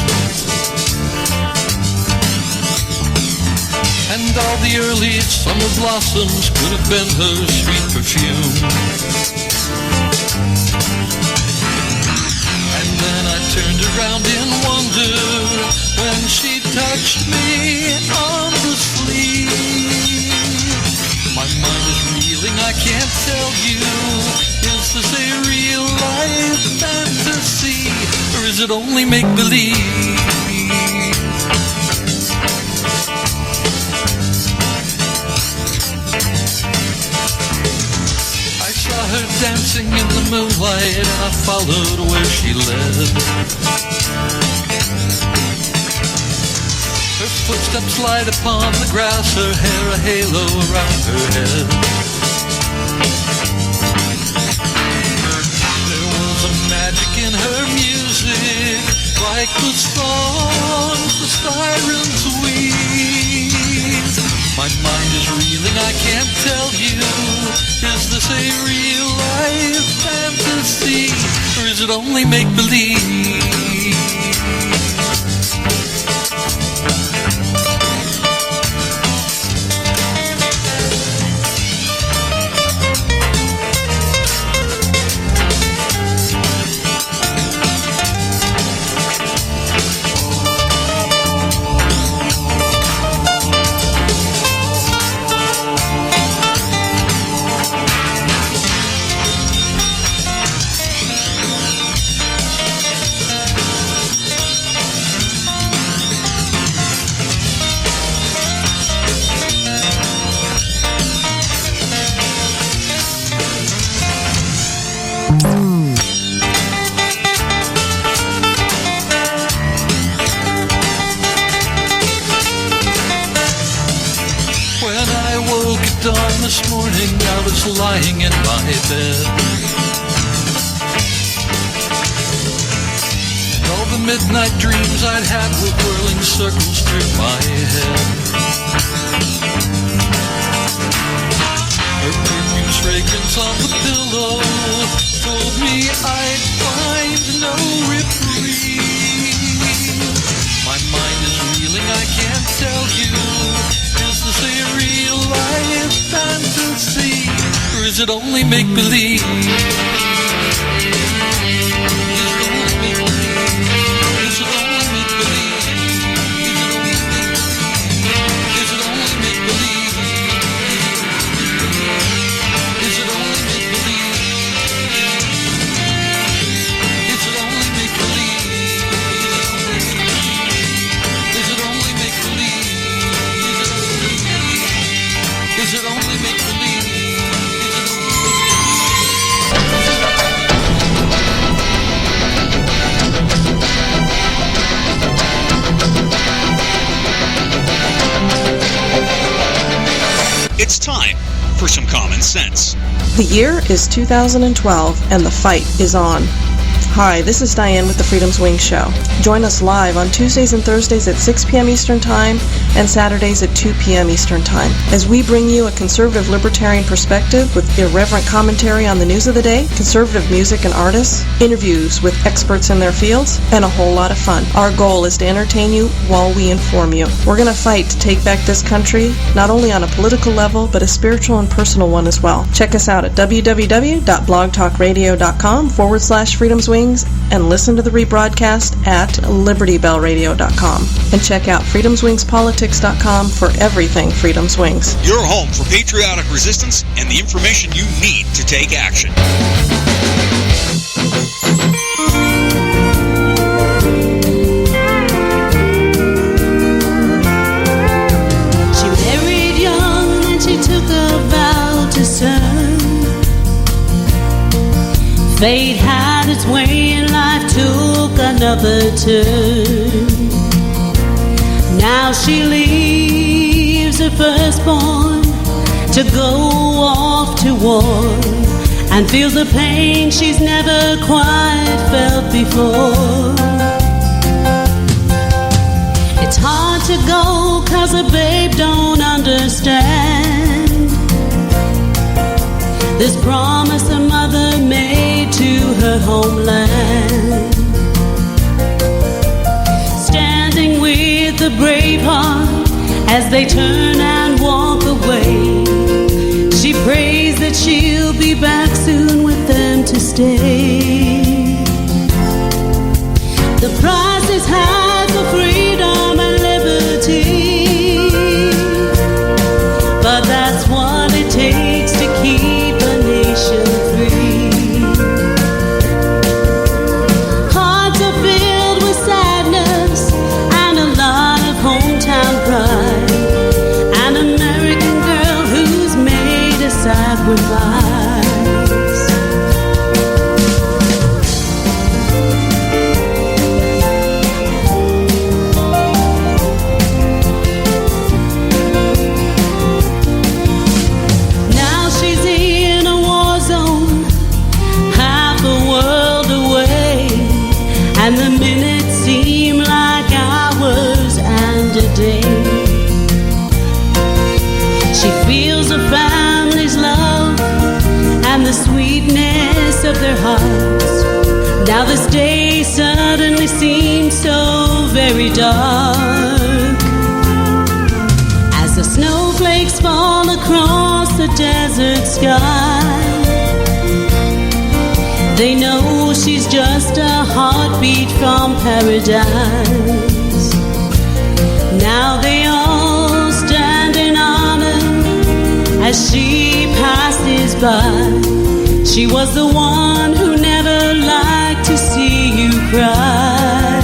And all the early summer blossoms could have been her sweet perfume. And then I turned around in wonder when she touched me on the sleeve. My mind is reeling, I can't tell you. Is this a real life fantasy, or is it only make-believe? I saw her dancing in the moonlight, and I followed where she led. Her footsteps light upon the grass, her hair a halo around her head. There was a magic in her music, like the songs the sirens weave. My mind is reeling, I can't tell you. Is this a real life fantasy, or is it only make-believe? This morning I was lying in my bed. All the midnight dreams I'd had were whirling circles through my head. Her perfume's fragrance on the pillow told me I'd find no reprieve. My mind is reeling, I can't tell you. Is this a real life fantasy, or is it only make-believe? It's time for some common sense. The year is 2012 and the fight is on. Hi, this is Diane with the Freedom's Wings Show. Join us live on Tuesdays and Thursdays at 6 p.m. Eastern Time and Saturdays at 2 p.m. Eastern Time as we bring you a conservative libertarian perspective with irreverent commentary on the news of the day, conservative music and artists, interviews with experts in their fields, and a whole lot of fun. Our goal is to entertain you while we inform you. We're going to fight to take back this country, not only on a political level, but a spiritual and personal one as well. Check us out at www.blogtalkradio.com/Freedom's Wings and listen to the rebroadcast at libertybellradio.com. And check out freedomswingspolitics.com for everything Freedom's Wings. Your home for patriotic resistance and the information you need to take action. She married young and she took a vow to serve. Fate had its way and life took another turn. Now she leaves her firstborn to go off to war and feels the pain she's never quite felt before. It's hard to go 'cause a babe don't understand this promise a mother made to her homeland. As they turn and walk away, she prays that she'll be back soon with them to stay. The price is high for freedom and liberty, but that's what it takes to keep a nation free. Hearts are filled with sadness and a lot of hometown pride. An American girl who's made a sacrifice. And the minutes seem like hours and a day. She feels her family's love and the sweetness of their hearts. Now this day suddenly seems so very dark. As the snowflakes fall across the desert sky, they know she's just a heartbeat from paradise. Now they all stand in honor as she passes by. She was the one who never liked to see you cry.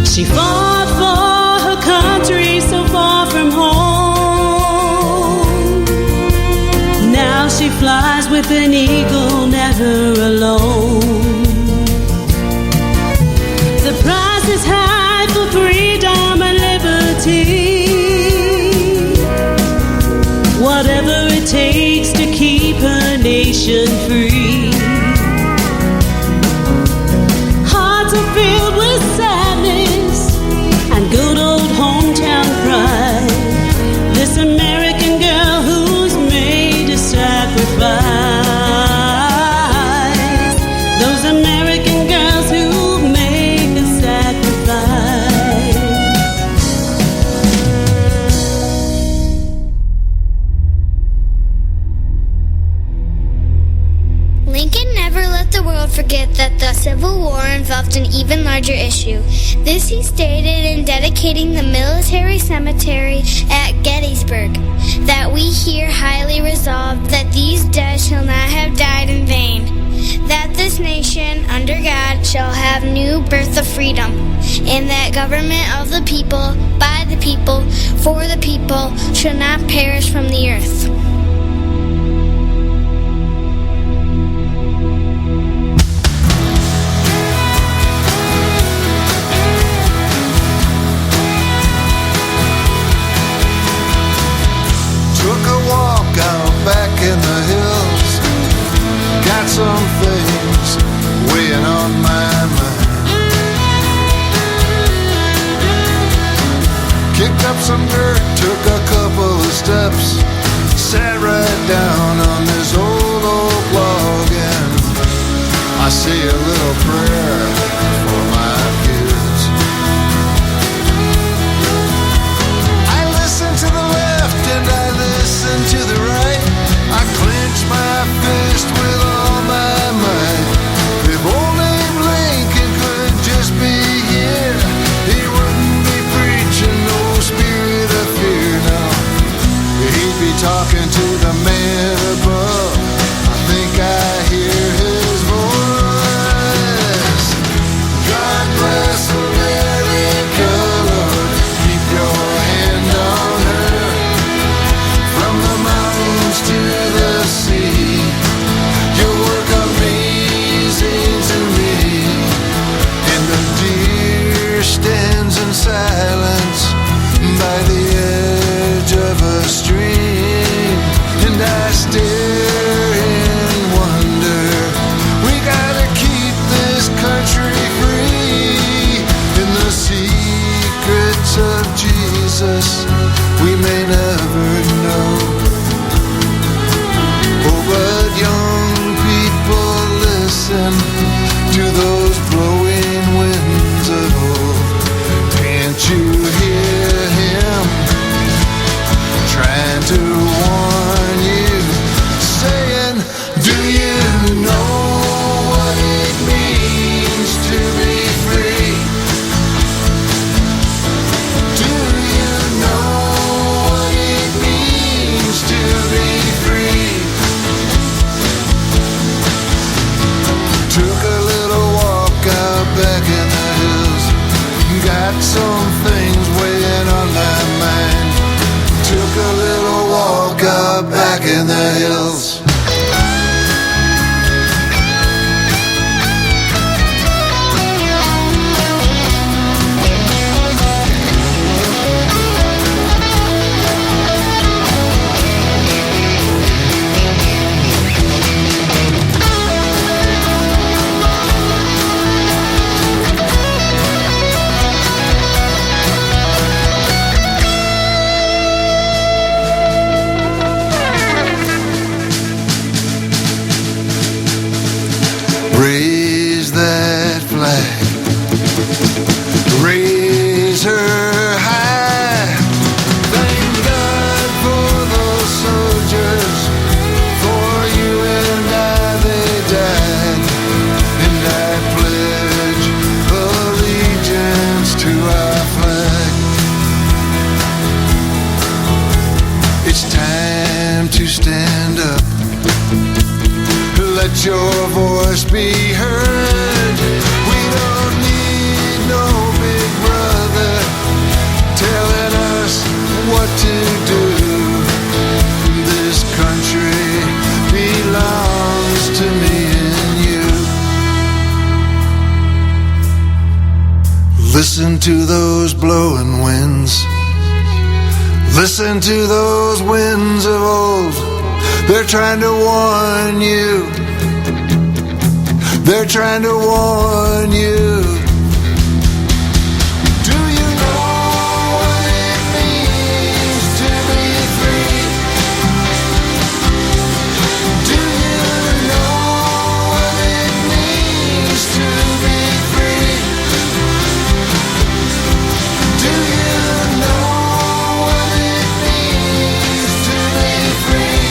She fought for her country so far from home. Now she flies with an eagle, never alone. The price is high for freedom and liberty. Whatever it takes to keep a nation free. Hearts are filled with sadness and good old hometown pride. This American girl who's made a sacrifice. Those American girls who make a sacrifice. Lincoln never let the world forget that the Civil War involved an even larger issue. This he stated in dedicating the military cemetery at Gettysburg, that we here highly resolve that these dead shall not have died in vain, that this nation, under God, shall have new birth of freedom, and that government of the people, by the people, for the people, shall not perish from the earth. Took a walk out back in the hills. Got some things weighing on my mind. Kicked up some dirt, took a couple of steps. Sat right down on this old oak log and I say a little prayer for my kids. I listen to the left and I listen to the right. I clench my fist with all my might. If old Abe Lincoln could just be here, he wouldn't be preaching no spirit of fear. No, he'd be talking to the man above. I think I hear his voice. God bless America, Lord, keep your hand on her. From the mountains to the sea, your work amazing to me. And the deer stands in silence by the edge of a stream. back in the hills. Raise that flag, raise her high. Thank God for those soldiers, for you and I they died. And I pledge allegiance to our flag. It's time to stand up. Let your voice be heard. We don't need no big brother telling us what to do. This country belongs to me and you. Listen to those blowing winds. Listen to those winds of old. They're trying to warn you. They're trying to warn you. Do you know what it means to be free? Do you know what it means to be free? Do you know what it means to be free? Do you know what it means to be free?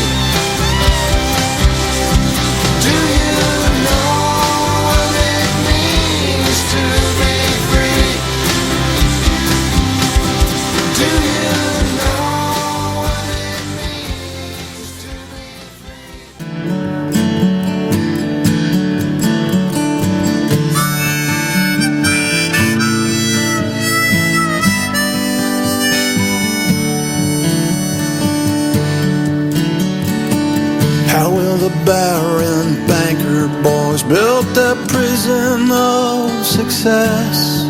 Do you know what it means to How will the barren banker boys build the prison of success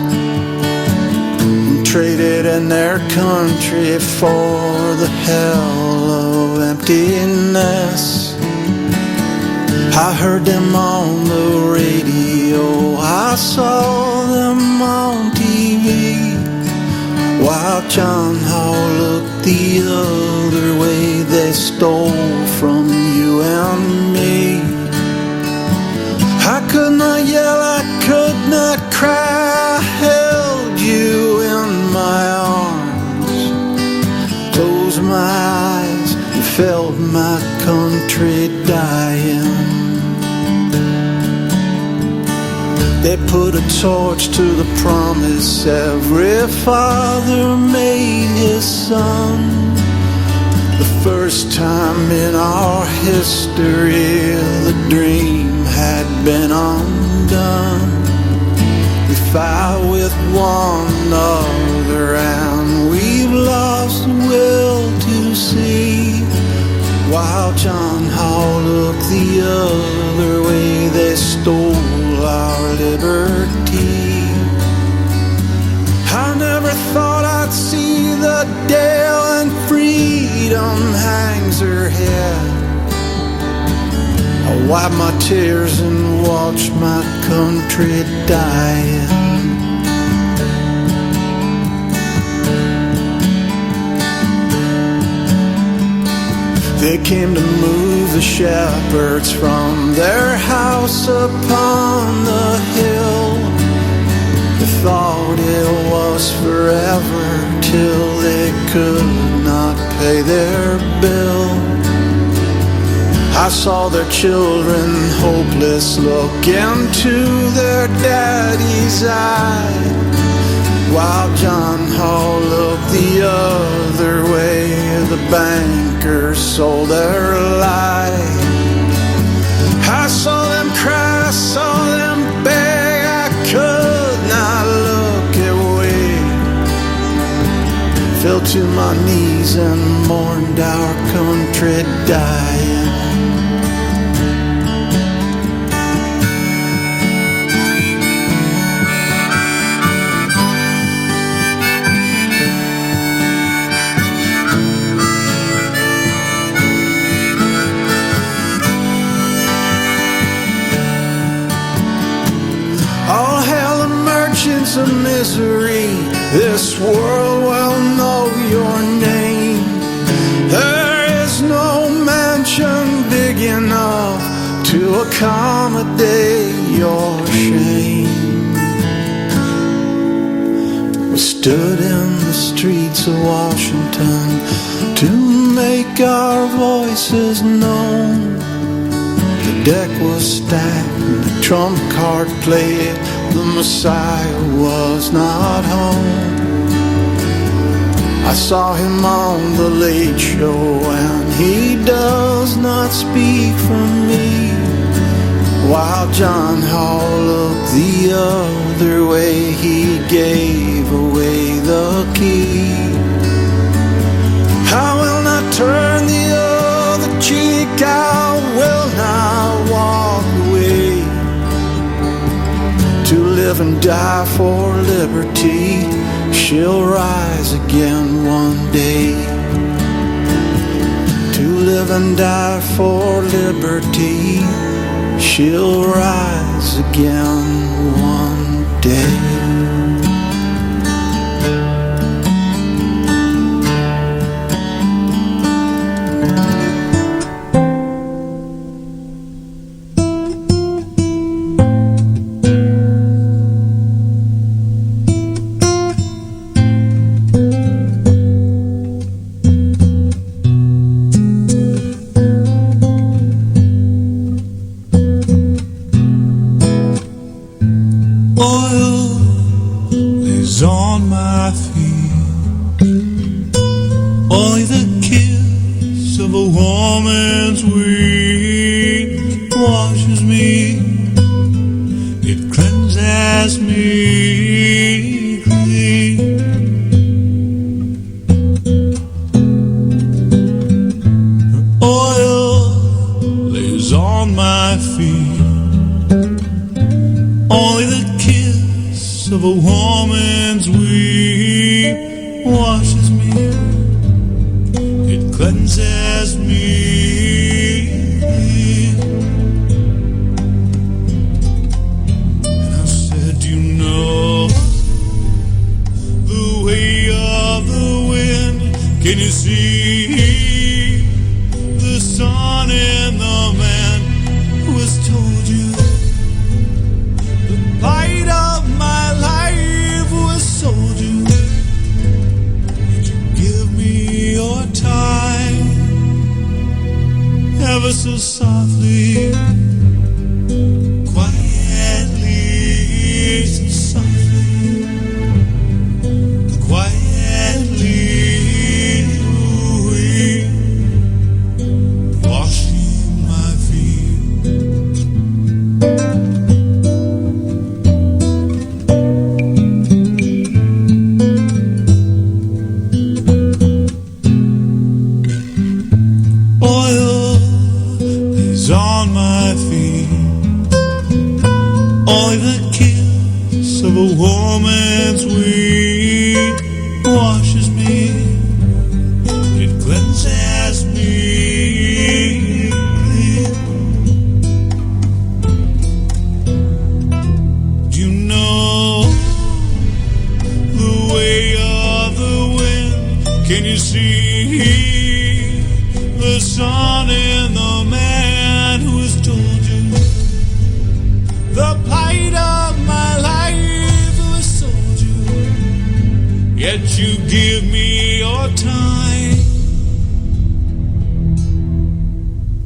and traded in their country for the hell of emptiness? I heard them on the radio, I saw them on TV, while John Hall looked the other way. They stole from you and me. I could not yell, I could not cry. I held you in my arms, closed my eyes and felt my country dying. They put a torch to the promise every father made his son. The first time in our history the dream had been undone. We fight with one another and we've lost the will to see. While John Hall looked the other way, they stole our liberty. I never thought I'd see the day when freedom hangs her head. I wipe my tears and watch my country dying. They came to move the shepherds from their house upon the hill. They thought it was forever till they could not pay their bill. I saw their children hopeless look into their daddy's eye, while John Hall looked the other way. The bankers sold their life. I saw them cry, I saw them beg, I could not look away. Felt fell to my knees and mourned our country dying. All hail the merchants of misery, this world will know your name. There is no mansion big enough to accommodate your shame. We stood in the streets of Washington to make our voices known. The deck was stacked and the trump card played. The Messiah was not home. I saw him on the Late Show and he does not speak for me. While John Hall looked the other way, he gave away the key. I will not turn the other cheek, I will not walk away. To live and die for liberty, she'll rise again one day. To live and die for liberty, she'll rise again one day.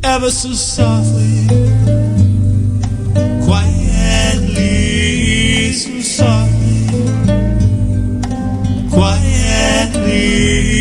Ever so softly, quietly, so softly, quietly.